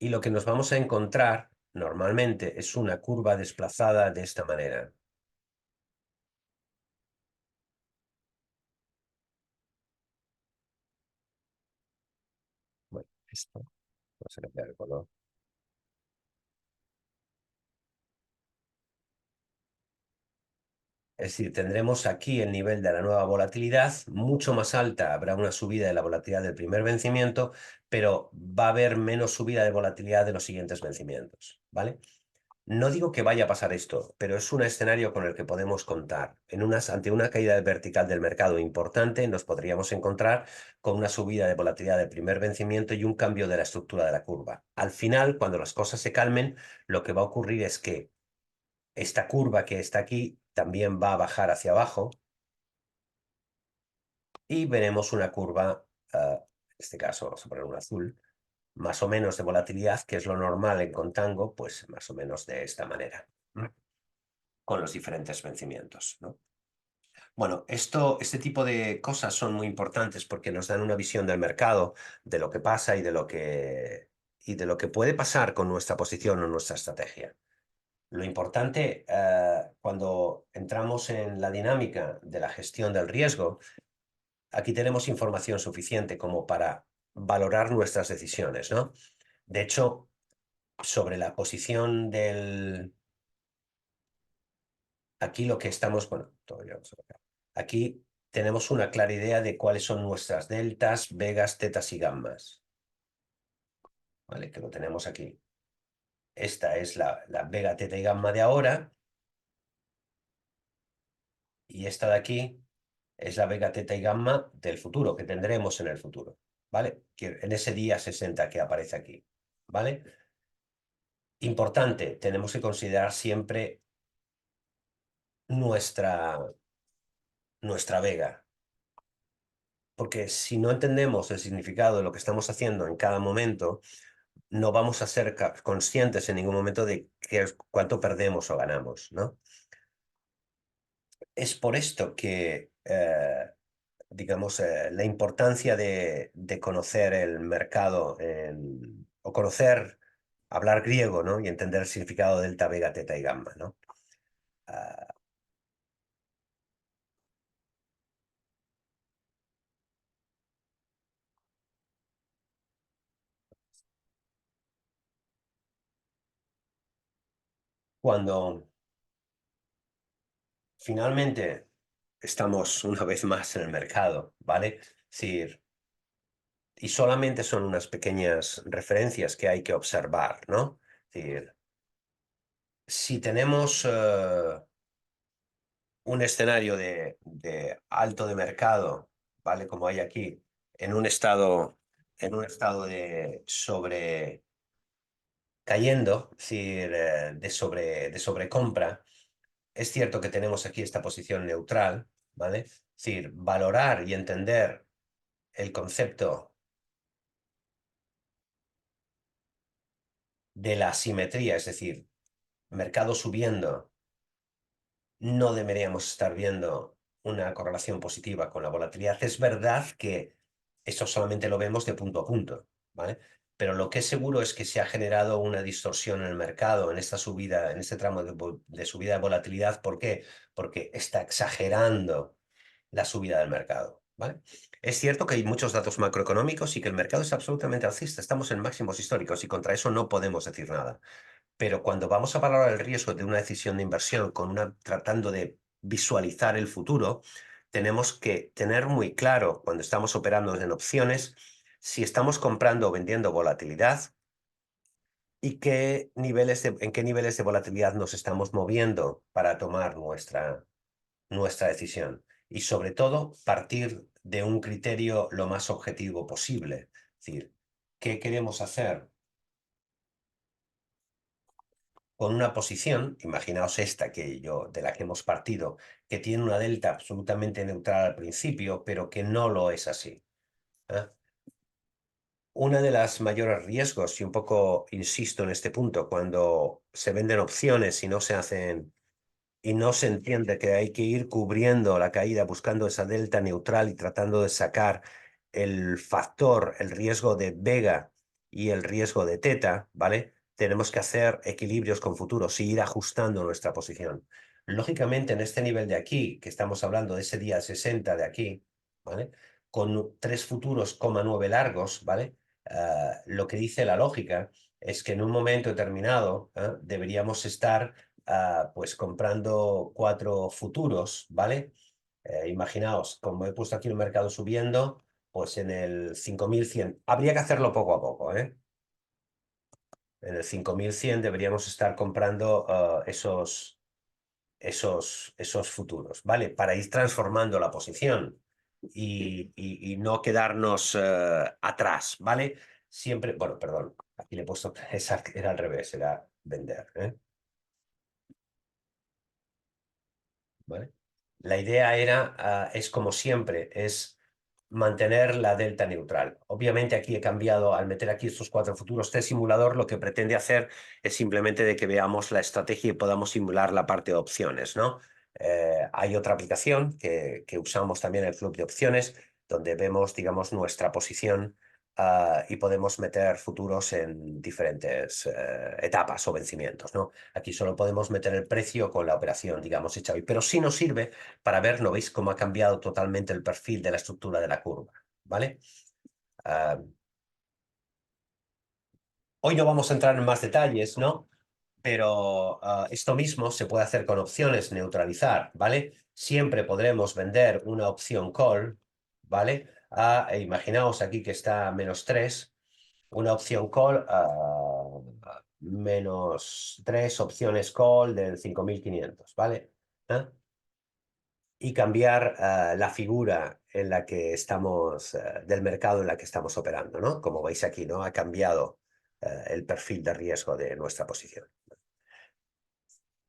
Y lo que nos vamos a encontrar normalmente es una curva desplazada de esta manera. Bueno, esto, vamos a cambiar el color. Es decir, tendremos aquí el nivel de la nueva volatilidad, mucho más alta, habrá una subida de la volatilidad del primer vencimiento, pero va a haber menos subida de volatilidad de los siguientes vencimientos, ¿vale? No digo que vaya a pasar esto, pero es un escenario con el que podemos contar. Ante una caída vertical del mercado importante, nos podríamos encontrar con una subida de volatilidad del primer vencimiento y un cambio de la estructura de la curva. Al final, cuando las cosas se calmen, lo que va a ocurrir es que esta curva que está aquí también va a bajar hacia abajo y veremos una curva, en este caso vamos a poner un azul, más o menos de volatilidad, que es lo normal en contango, pues más o menos de esta manera, ¿no? Con los diferentes vencimientos, ¿no? Bueno, este tipo de cosas son muy importantes porque nos dan una visión del mercado, de lo que pasa y de lo que puede pasar con nuestra posición o nuestra estrategia. Lo importante, cuando entramos en la dinámica de la gestión del riesgo, aquí tenemos información suficiente como para valorar nuestras decisiones, ¿no? De hecho, sobre la posición del... Aquí lo que estamos... Bueno, todavía vamos a ver. Aquí tenemos una clara idea de cuáles son nuestras deltas, vegas, tetas y gammas, ¿vale? Que lo tenemos aquí. Esta es la vega, teta y gamma de ahora, y esta de aquí es la vega, teta y gamma del futuro, que tendremos en el futuro, ¿vale? En ese día 60 que aparece aquí, ¿vale? Importante, tenemos que considerar siempre nuestra vega, porque si no entendemos el significado de lo que estamos haciendo en cada momento, no vamos a ser conscientes en ningún momento de cuánto perdemos o ganamos, ¿no? Es por esto que, digamos, la importancia de conocer el mercado o conocer, hablar griego, ¿no? Y entender el significado de delta, vega, teta y gamma, ¿no? Ah, cuando finalmente estamos una vez más en el mercado, ¿vale? Es decir, y solamente son unas pequeñas referencias que hay que observar, ¿no? Es decir, si tenemos un escenario de alto de mercado, ¿vale? Como hay aquí, en un estado de cayendo, es decir, de sobrecompra, es cierto que tenemos aquí esta posición neutral, ¿vale? Es decir, valorar y entender el concepto de la asimetría, es decir, mercado subiendo, no deberíamos estar viendo una correlación positiva con la volatilidad. Es verdad que eso solamente lo vemos de punto a punto, ¿vale? Pero lo que es seguro es que se ha generado una distorsión en el mercado, en esta subida, en este tramo de subida de volatilidad. ¿Por qué? Porque está exagerando la subida del mercado, ¿vale? Es cierto que hay muchos datos macroeconómicos y que el mercado es absolutamente alcista. Estamos en máximos históricos y contra eso no podemos decir nada. Pero cuando vamos a valorar el riesgo de una decisión de inversión tratando de visualizar el futuro, tenemos que tener muy claro cuando estamos operando en opciones si estamos comprando o vendiendo volatilidad y en qué niveles de volatilidad nos estamos moviendo para tomar nuestra decisión. Y sobre todo, partir de un criterio lo más objetivo posible. Es decir, ¿qué queremos hacer con una posición? Imaginaos esta de la que hemos partido, que tiene una delta absolutamente neutral al principio, pero que no lo es así, ¿eh? Una de las mayores riesgos, y un poco insisto en este punto, cuando se venden opciones y no se entiende que hay que ir cubriendo la caída, buscando esa delta neutral y tratando de sacar el riesgo de vega y el riesgo de teta, ¿vale? Tenemos que hacer equilibrios con futuros y ir ajustando nuestra posición. Lógicamente, en este nivel de aquí, que estamos hablando de ese día 60 de aquí, ¿vale? Con tres futuros, 9 largos, ¿vale? Lo que dice la lógica es que en un momento determinado deberíamos estar pues comprando 4 futuros, ¿vale? Imaginaos, como he puesto aquí un mercado subiendo, pues en el 5100, habría que hacerlo poco a poco, ¿eh? En el 5100 deberíamos estar comprando esos futuros, ¿vale? Para ir transformando la posición y no quedarnos atrás, ¿vale? Siempre, bueno, perdón, aquí le he puesto, era al revés, era vender, ¿eh? ¿Vale? La idea es como siempre, es mantener la delta neutral. Obviamente aquí he cambiado, al meter aquí estos cuatro futuros, este simulador lo que pretende hacer es simplemente de que veamos la estrategia y podamos simular la parte de opciones, ¿no? Hay otra aplicación que usamos también en el club de opciones, donde vemos, digamos, nuestra posición y podemos meter futuros en diferentes etapas o vencimientos, ¿no? Aquí solo podemos meter el precio con la operación, digamos, hecha hoy, pero sí nos sirve para ver, ¿no veis cómo ha cambiado totalmente el perfil de la estructura de la curva? ¿Vale? Ah, hoy no vamos a entrar en más detalles, ¿no? Pero esto mismo se puede hacer con opciones neutralizar, ¿vale? Siempre podremos vender una opción call, ¿vale? Imaginaos aquí que está a -3, una opción call a -3 opciones call del 5.500, ¿vale? ¿Eh? Y cambiar la figura en la que estamos, del mercado en la que estamos operando, ¿no? Como veis aquí, ¿no? Ha cambiado el perfil de riesgo de nuestra posición.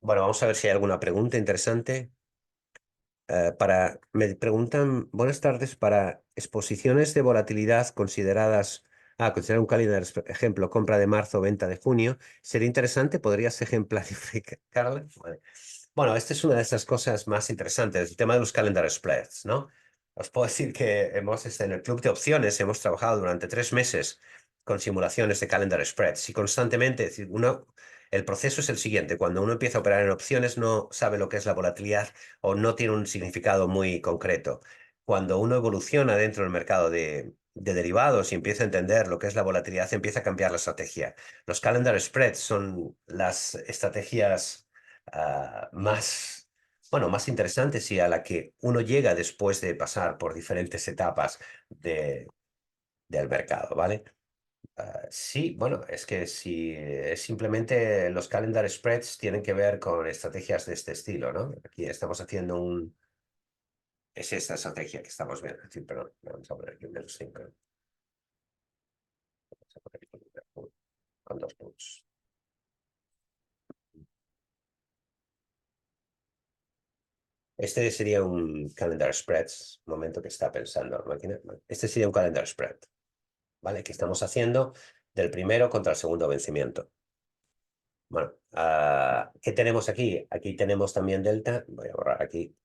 Bueno, vamos a ver si hay alguna pregunta interesante. Me preguntan, buenas tardes, para exposiciones de volatilidad consideradas, considerar un calendario, ejemplo, compra de marzo, venta de junio, ¿sería interesante? ¿Podrías ejemplificarla? Vale. Bueno, esta es una de esas cosas más interesantes, el tema de los calendar spreads, ¿no? Os puedo decir que en el club de opciones hemos trabajado durante 3 meses con simulaciones de calendar spreads y constantemente, es decir, el proceso es el siguiente, cuando uno empieza a operar en opciones no sabe lo que es la volatilidad o no tiene un significado muy concreto. Cuando uno evoluciona dentro del mercado de derivados y empieza a entender lo que es la volatilidad, empieza a cambiar la estrategia. Los calendar spreads son las estrategias más, bueno, más interesantes y a la que uno llega después de pasar por diferentes etapas del mercado, ¿vale? Sí, bueno, es que si es simplemente los calendar spreads tienen que ver con estrategias de este estilo, ¿no? Aquí estamos haciendo es esta estrategia que estamos viendo. Sí, perdón, vamos a poner aquí un -5. Vamos a poner aquí un Liverpool con 2 puntos. Este sería un calendar spreads, momento que está pensando la máquina. Este sería un calendar spread, ¿vale? Que estamos haciendo del primero contra el segundo vencimiento. Bueno, ¿qué tenemos aquí? Aquí tenemos también delta. Voy a borrar aquí.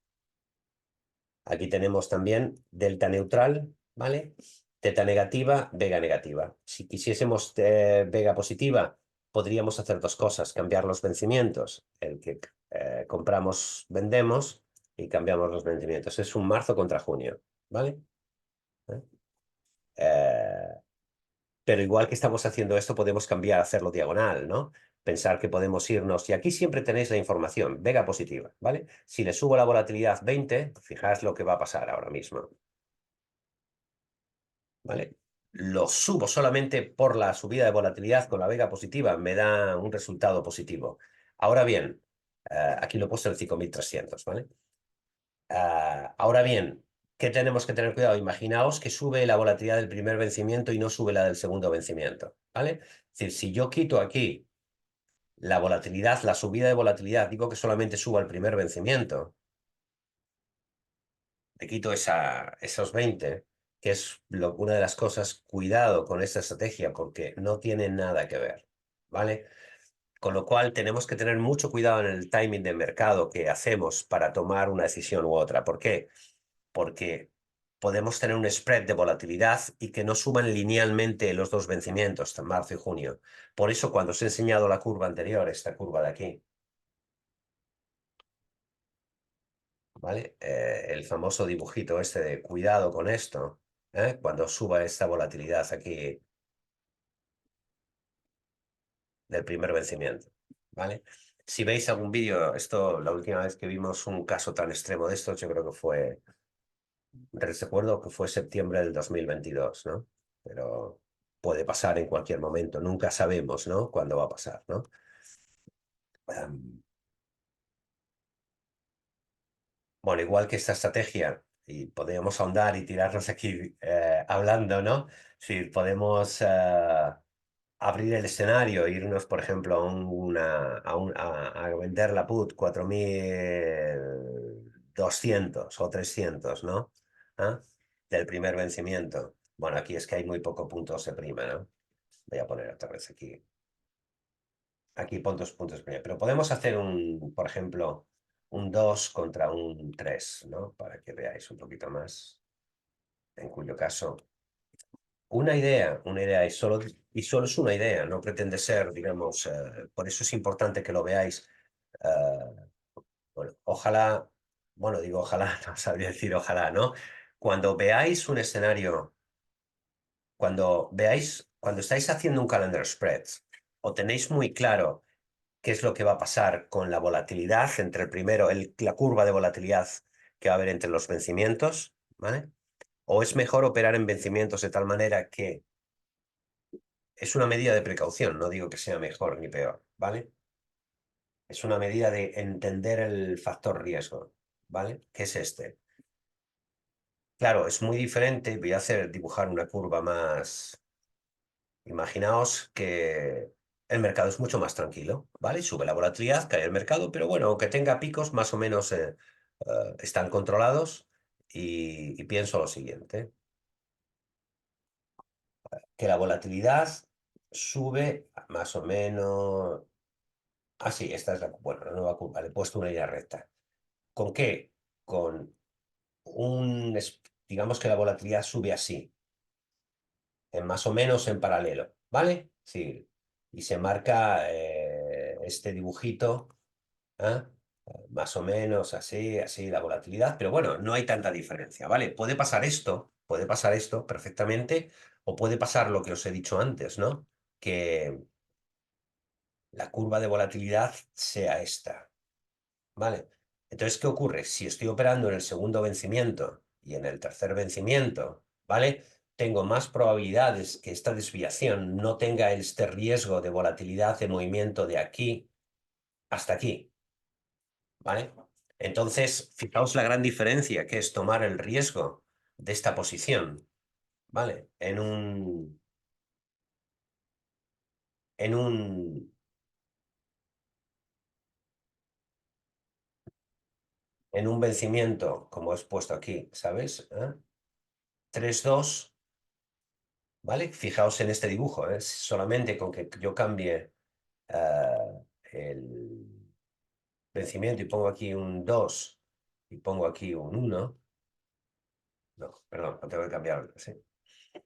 Aquí tenemos también delta neutral, ¿vale? Teta negativa, vega negativa. Si quisiésemos vega positiva, podríamos hacer dos cosas: cambiar los vencimientos, el que compramos, vendemos, y cambiamos los vencimientos. Es un marzo contra junio, ¿vale? ¿Eh? Eh, pero igual que estamos haciendo esto, podemos cambiar, hacerlo diagonal, ¿no? Pensar que podemos irnos, y aquí siempre tenéis la información, vega positiva, ¿vale? Si le subo la volatilidad 20, fijaos lo que va a pasar ahora mismo. ¿Vale? Lo subo solamente por la subida de volatilidad con la vega positiva, me da un resultado positivo. Ahora bien, aquí lo he puesto en 5.300, ¿vale? Ahora bien, ¿qué tenemos que tener cuidado? Imaginaos que sube la volatilidad del primer vencimiento y no sube la del segundo vencimiento, ¿vale? Es decir, si yo quito aquí la volatilidad, la subida de volatilidad, digo que solamente suba el primer vencimiento, te quito esos 20, que es una de las cosas, cuidado con esta estrategia, porque no tiene nada que ver, ¿vale? Con lo cual tenemos que tener mucho cuidado en el timing de mercado que hacemos para tomar una decisión u otra. ¿Por qué? Porque podemos tener un spread de volatilidad y que no suban linealmente los dos vencimientos, marzo y junio. Por eso cuando os he enseñado la curva anterior, esta curva de aquí, ¿vale? El famoso dibujito este de cuidado con esto, cuando suba esta volatilidad aquí del primer vencimiento, ¿vale? Si veis algún vídeo, esto, la última vez que vimos un caso tan extremo de esto, yo creo que recuerdo que fue septiembre del 2022, ¿no? Pero puede pasar en cualquier momento, nunca sabemos, ¿no? Cuándo va a pasar, ¿no? Em, Bueno, igual que esta estrategia, y podríamos ahondar y tirarnos aquí hablando, ¿no? Si podemos abrir el escenario, irnos, por ejemplo, a vender la put 4.200 o 300, ¿no? ¿Ah? del primer vencimiento. Bueno, aquí es que hay muy poco punto S', ¿no? Voy a poner otra vez aquí. Aquí pon 2 puntos S'. Pero podemos hacer por ejemplo, un 2 contra un 3, ¿no? Para que veáis un poquito más. En cuyo caso, una idea y solo es una idea, no pretende ser, digamos, por eso es importante que lo veáis. Bueno, ojalá, bueno, digo ojalá, no sabría decir ojalá, ¿no? Cuando veáis un escenario, cuando estáis haciendo un calendar spread, o tenéis muy claro qué es lo que va a pasar con la volatilidad entre el primero, la curva de volatilidad que va a haber entre los vencimientos, ¿vale? O es mejor operar en vencimientos de tal manera que es una medida de precaución, no digo que sea mejor ni peor, ¿vale? Es una medida de entender el factor riesgo, ¿vale? ¿Qué es este? Claro, es muy diferente. Voy a dibujar una curva más. Imaginaos que el mercado es mucho más tranquilo, ¿vale? Sube la volatilidad, cae el mercado, pero bueno, aunque tenga picos, más o menos están controlados. Y pienso lo siguiente, que la volatilidad sube más o menos. Ah, sí, esta es bueno, la nueva curva. Le he puesto una línea recta. ¿Con qué? Con digamos que la volatilidad sube así, más o menos en paralelo, ¿vale? Sí. Y se marca este dibujito, ¿ah? Más o menos así, así la volatilidad, pero bueno, no hay tanta diferencia, ¿vale? Puede pasar esto perfectamente, o puede pasar lo que os he dicho antes, ¿no? Que la curva de volatilidad sea esta, ¿vale? Entonces, ¿qué ocurre? Si estoy operando en el segundo vencimiento y en el tercer vencimiento, ¿vale? Tengo más probabilidades que esta desviación no tenga este riesgo de volatilidad de movimiento de aquí hasta aquí, ¿vale? Entonces, fijaos la gran diferencia que es tomar el riesgo de esta posición, ¿vale? En un, en un vencimiento, como he puesto aquí, ¿sabes? 3-2. ¿Vale? Fijaos en este dibujo, ¿eh? Solamente con que yo cambie el vencimiento y pongo aquí un 2 y pongo aquí un 1, no, perdón, no tengo que cambiar, ¿sí?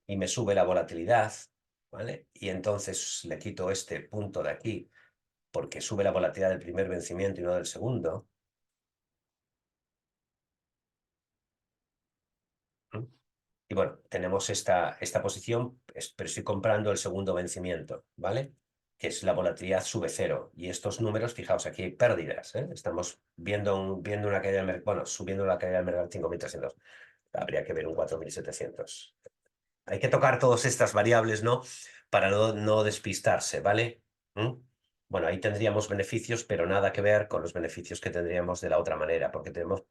Y me sube la volatilidad, ¿vale? Y entonces le quito este punto de aquí porque sube la volatilidad del primer vencimiento y no del segundo. ¿Mm? Y bueno, tenemos esta posición, pero estoy comprando el segundo vencimiento, ¿vale? Que es la volatilidad sube cero. Y estos números, fijaos, aquí hay pérdidas, ¿eh? Estamos viendo una caída del mercado, bueno, subiendo la caída del mercado 5.300. Habría que ver un 4.700. Hay que tocar todas estas variables, ¿no? Para no despistarse, ¿vale? ¿Mm? Bueno, ahí tendríamos beneficios, pero nada que ver con los beneficios que tendríamos de la otra manera, porque tenemos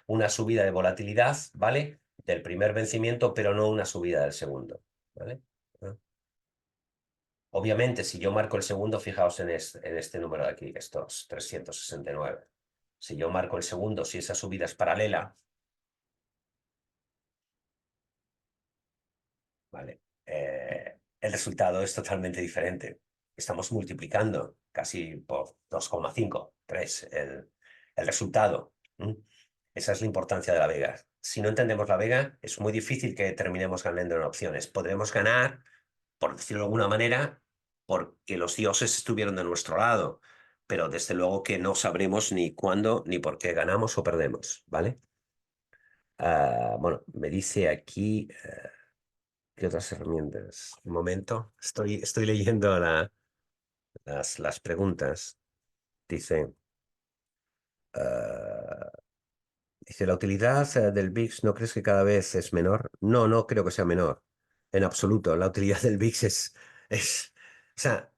una subida de volatilidad, ¿vale? Del primer vencimiento, pero no una subida del segundo, ¿vale? ¿Ah? Obviamente, si yo marco el segundo, fijaos en este número de aquí, estos 369. Si yo marco el segundo, si esa subida es paralela, ¿vale? El resultado es totalmente diferente. Estamos multiplicando casi por 2,5, 3 el resultado. ¿Mm? Esa es la importancia de la vega. Si no entendemos la vega, es muy difícil que terminemos ganando en opciones. Podremos ganar, por decirlo de alguna manera, porque los dioses estuvieron de nuestro lado, pero desde luego que no sabremos ni cuándo ni por qué ganamos o perdemos, ¿vale? Bueno, me dice aquí, ¿qué otras herramientas? Un momento, estoy leyendo las preguntas. Dice, ah, dice, ¿la utilidad del VIX no crees que cada vez es menor? No, no creo que sea menor. En absoluto. La utilidad del VIX o sea,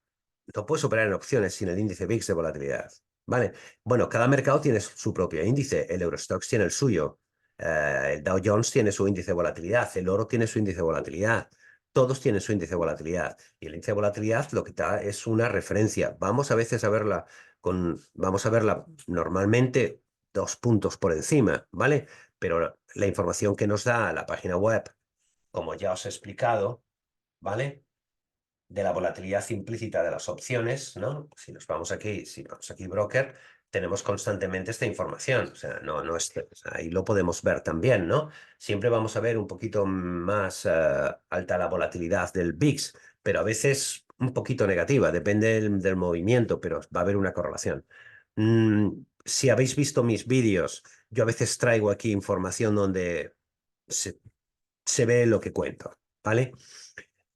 no puedes operar en opciones sin el índice VIX de volatilidad. ¿Vale? Bueno, cada mercado tiene su propio índice. El Eurostoxx tiene el suyo. El Dow Jones tiene su índice de volatilidad. El oro tiene su índice de volatilidad. Todos tienen su índice de volatilidad. Y el índice de volatilidad lo que da es una referencia. Vamos a veces a vamos a verla normalmente 2 puntos por encima, ¿vale? pero la información que nos da la página web, como ya os he explicado, ¿vale? De la volatilidad implícita de las opciones, ¿no? Si vamos aquí, broker, tenemos constantemente esta información. O sea, no es, o sea, ahí lo podemos ver también, ¿no? Siempre vamos a ver un poquito más alta la volatilidad del VIX, pero a veces un poquito negativa, depende del movimiento, pero va a haber una correlación. Si habéis visto mis vídeos, yo a veces traigo aquí información donde se, se ve lo que cuento, ¿vale?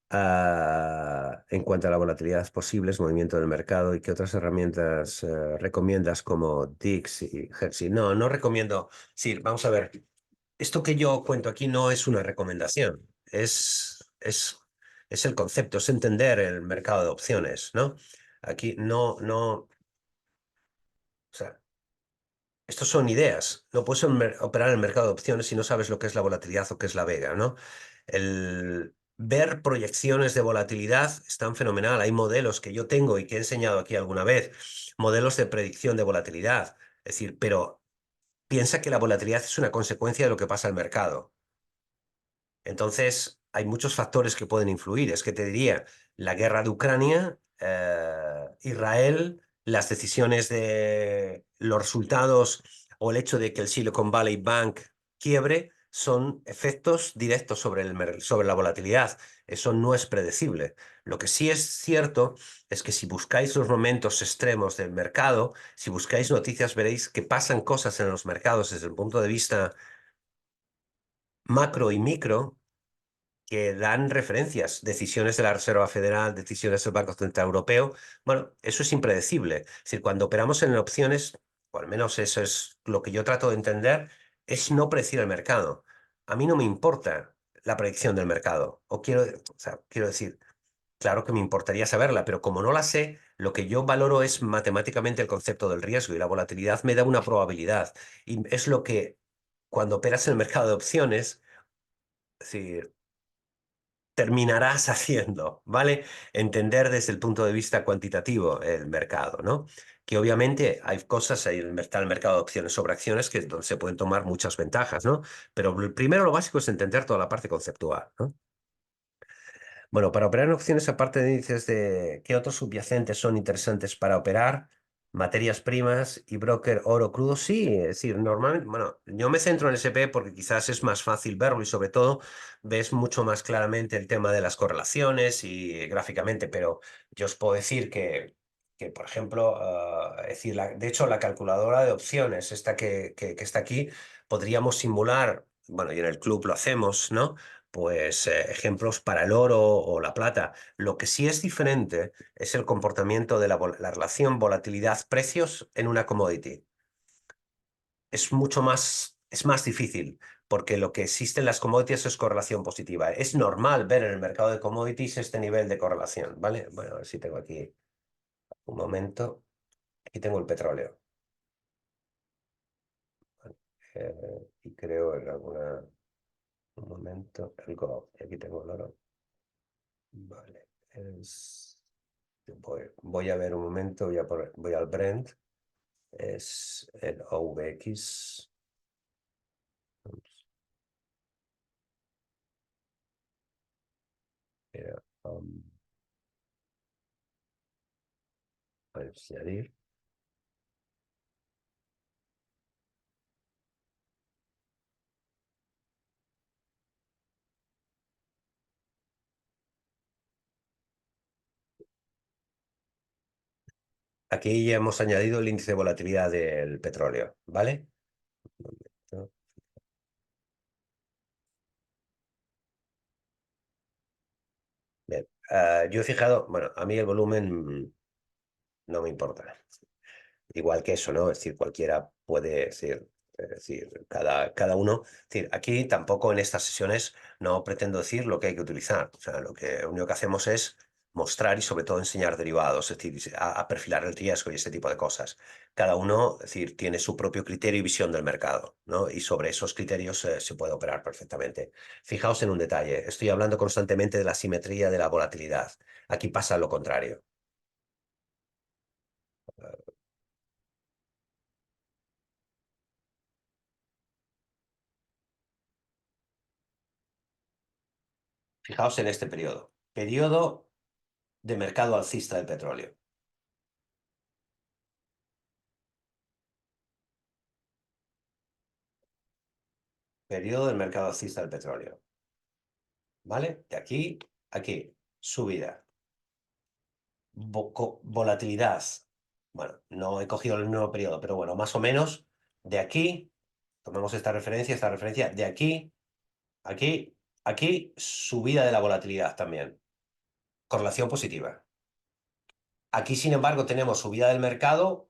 En cuanto a la volatilidad posibles, movimiento del mercado y qué otras herramientas recomiendas como Dix y Hertz. No, no recomiendo. Sí, vamos a ver. Esto que yo cuento aquí no es una recomendación, es el concepto, es entender el mercado de opciones, ¿no? Aquí no, o sea, estos son ideas. No puedes operar en el mercado de opciones si no sabes lo que es la volatilidad o qué es la vega, ¿no? El ver proyecciones de volatilidad es tan fenomenal. Hay modelos que yo tengo y que he enseñado aquí alguna vez, modelos de predicción de volatilidad. Es decir, pero piensa que la volatilidad es una consecuencia de lo que pasa al mercado. Entonces, hay muchos factores que pueden influir. Es que te diría, la guerra de Ucrania, Israel, las decisiones de los resultados o el hecho de que el Silicon Valley Bank quiebre son efectos directos sobre sobre la volatilidad. Eso no es predecible. Lo que sí es cierto es que si buscáis los momentos extremos del mercado, si buscáis noticias, veréis que pasan cosas en los mercados desde el punto de vista macro y micro que dan referencias, decisiones de la Reserva Federal, decisiones del Banco Central Europeo. Bueno, eso es impredecible. Es decir, cuando operamos en opciones, o al menos eso es lo que yo trato de entender, es no predecir el mercado. A mí no me importa la predicción del mercado. O sea, quiero decir, claro que me importaría saberla, pero como no la sé, lo que yo valoro es matemáticamente el concepto del riesgo y la volatilidad me da una probabilidad. Y es lo que cuando operas en el mercado de opciones, es decir, terminarás haciendo, ¿vale? Entender desde el punto de vista cuantitativo el mercado, ¿no? Que obviamente hay cosas, está el mercado de opciones sobre acciones que donde se pueden tomar muchas ventajas, ¿no? Pero primero lo básico es entender toda la parte conceptual, ¿no? Bueno, para operar en opciones, aparte de índices de qué otros subyacentes son interesantes para operar, materias primas y broker oro crudo, sí, es decir, normalmente, bueno, yo me centro en SP porque quizás es más fácil verlo y sobre todo ves mucho más claramente el tema de las correlaciones y gráficamente, pero yo os puedo decir que por ejemplo, es decir, de hecho, la calculadora de opciones, esta que está aquí, podríamos simular, bueno, y en el club lo hacemos, ¿no? Pues ejemplos para el oro o la plata. Lo que sí es diferente es el comportamiento de la relación volatilidad-precios en una commodity. Es más difícil, porque lo que existe en las commodities es correlación positiva. Es normal ver en el mercado de commodities este nivel de correlación, ¿vale? Bueno, a ver si tengo aquí un momento. Aquí tengo el petróleo. Y creo en un momento, el gold. Y aquí tengo el oro. Vale. Voy a ver un momento, voy al Brent, es el OVX. Mira, añadir. Aquí ya hemos añadido el índice de volatilidad del petróleo, ¿vale? Un momento. Bien, yo he fijado, bueno, a mí el volumen no me importa. Igual que eso, ¿no? Es decir, cualquiera puede decir, es decir, cada uno. Es decir, aquí tampoco en estas sesiones no pretendo decir lo que hay que utilizar. O sea, lo único que hacemos es mostrar y sobre todo enseñar derivados, es decir, a perfilar el riesgo y ese tipo de cosas. Cada uno, es decir, tiene su propio criterio y visión del mercado, ¿no? Y sobre esos criterios se puede operar perfectamente. Fijaos en un detalle, estoy hablando constantemente de la simetría de la volatilidad. Aquí pasa lo contrario. Fijaos en este periodo. Periodo de mercado alcista del petróleo. Periodo del mercado alcista del petróleo. ¿Vale? De aquí a aquí. Subida. Volatilidad. Bueno, no he cogido el nuevo periodo, pero bueno, más o menos de aquí, tomemos esta referencia, de aquí, aquí, aquí, subida de la volatilidad también. Correlación positiva. Aquí, sin embargo, tenemos subida del mercado,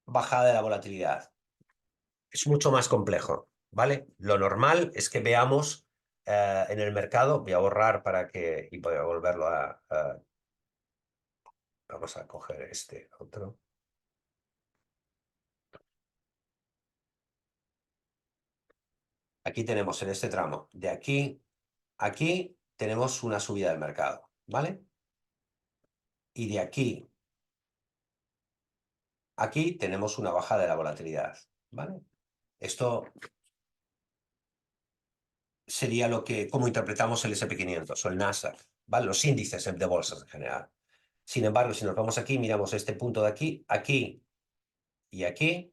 bajada de la volatilidad. Es mucho más complejo, ¿vale? Lo normal es que veamos en el mercado, voy a borrar para que, y voy a volverlo vamos a coger este otro. Aquí tenemos en este tramo, de aquí a aquí, tenemos una subida del mercado, ¿vale? Y de aquí a aquí tenemos una bajada de la volatilidad, ¿vale? Esto sería lo que, como interpretamos el S&P 500 o el Nasdaq, ¿vale? Los índices de bolsas en general. Sin embargo, si nos vamos aquí, miramos este punto de aquí, aquí y aquí,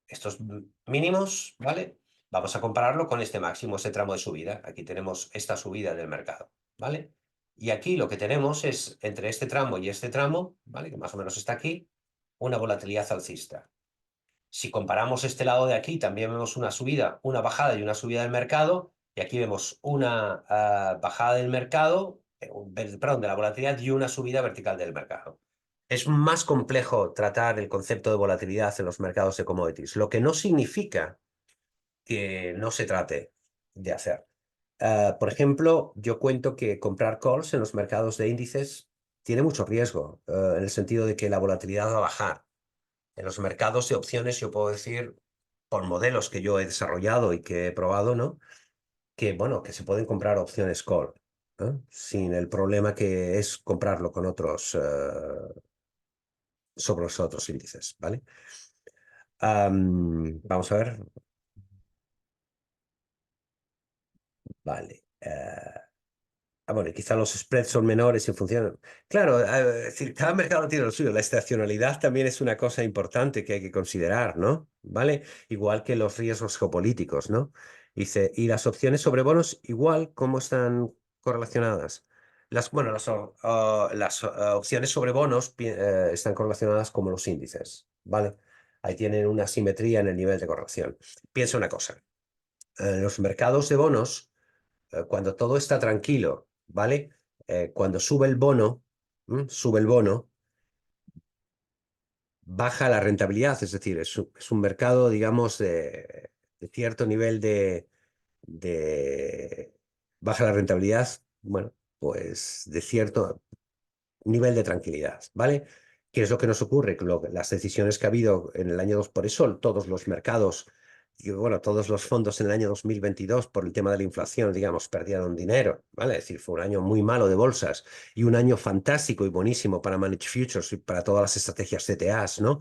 estos mínimos, ¿vale? Vamos a compararlo con este máximo, este tramo de subida. Aquí tenemos esta subida del mercado, ¿vale? Y aquí lo que tenemos es, entre este tramo y este tramo, ¿vale? Que más o menos está aquí, una volatilidad alcista. Si comparamos este lado de aquí, también vemos una subida, una bajada y una subida del mercado, y aquí vemos una bajada del mercado, perdón, de la volatilidad y una subida vertical del mercado. Es más complejo tratar el concepto de volatilidad en los mercados de commodities, lo que no significa que no se trate de hacer. Por ejemplo, yo cuento que comprar calls en los mercados de índices tiene mucho riesgo, en el sentido de que la volatilidad va a bajar. En los mercados de opciones yo puedo decir, por modelos que yo he desarrollado y que he probado, ¿no? Que, bueno, que se pueden comprar opciones call, ¿no? Sin el problema que es comprarlo con otros, sobre los otros índices, ¿vale? Vamos a ver. Vale. Bueno, y quizá los spreads son menores en función. Claro, es decir, cada mercado tiene lo suyo. La estacionalidad también es una cosa importante que hay que considerar, ¿no? ¿Vale? Igual que los riesgos geopolíticos, ¿no? Dice, y las opciones sobre bonos, igual, ¿cómo están correlacionadas? Bueno, las opciones sobre bonos están correlacionadas como los índices, ¿vale? Ahí tienen una simetría en el nivel de correlación. Piensa una cosa. En los mercados de bonos cuando todo está tranquilo, ¿vale? Cuando sube el bono, sube el bono, baja la rentabilidad, es decir, es un mercado, digamos, de cierto nivel de baja la rentabilidad, bueno, pues de cierto nivel de tranquilidad, ¿vale? ¿Qué es lo que nos ocurre? Las decisiones que ha habido en el año 2, por eso todos los mercados, y bueno, todos los fondos en el año 2022 por el tema de la inflación, digamos, perdieron dinero, ¿vale? Es decir, fue un año muy malo de bolsas y un año fantástico y buenísimo para Managed Futures y para todas las estrategias CTAs, ¿no?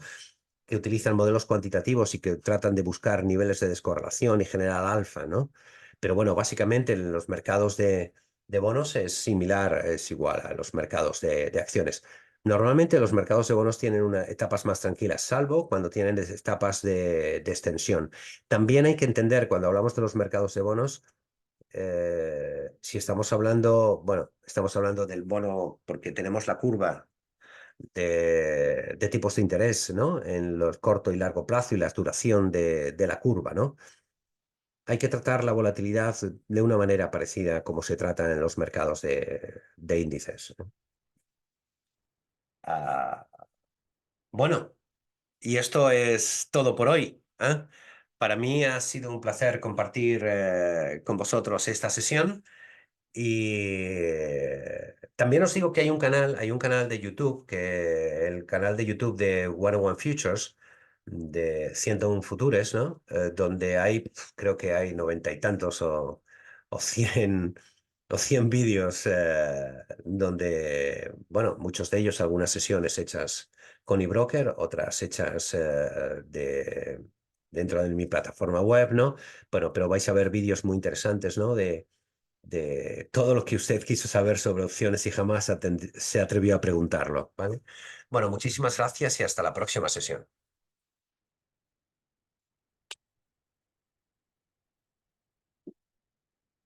Que utilizan modelos cuantitativos y que tratan de buscar niveles de descorrelación y generar alfa, ¿no? Pero bueno, básicamente en los mercados de bonos es similar, es igual a los mercados de acciones. Normalmente los mercados de bonos tienen etapas más tranquilas, salvo cuando tienen etapas de extensión. También hay que entender, cuando hablamos de los mercados de bonos, si estamos hablando, bueno, estamos hablando del bono porque tenemos la curva de tipos de interés, ¿no? En los corto y largo plazo y la duración de la curva, ¿no? Hay que tratar la volatilidad de una manera parecida como se trata en los mercados de índices, ¿no? Ah, bueno, y esto es todo por hoy, ¿eh? Para mí ha sido un placer compartir con vosotros esta sesión. Y también os digo que hay un canal de YouTube, el canal de YouTube de 101 Futures, de 101 Futures, ¿no? Donde hay, creo que hay 90 y tantos o 100 o 100 vídeos donde, bueno, muchos de ellos algunas sesiones hechas con eBroker, otras hechas dentro de mi plataforma web, ¿no? Bueno, pero vais a ver vídeos muy interesantes, ¿no? de todo lo que usted quiso saber sobre opciones y jamás se atrevió a preguntarlo, ¿vale? Bueno, muchísimas gracias y hasta la próxima sesión.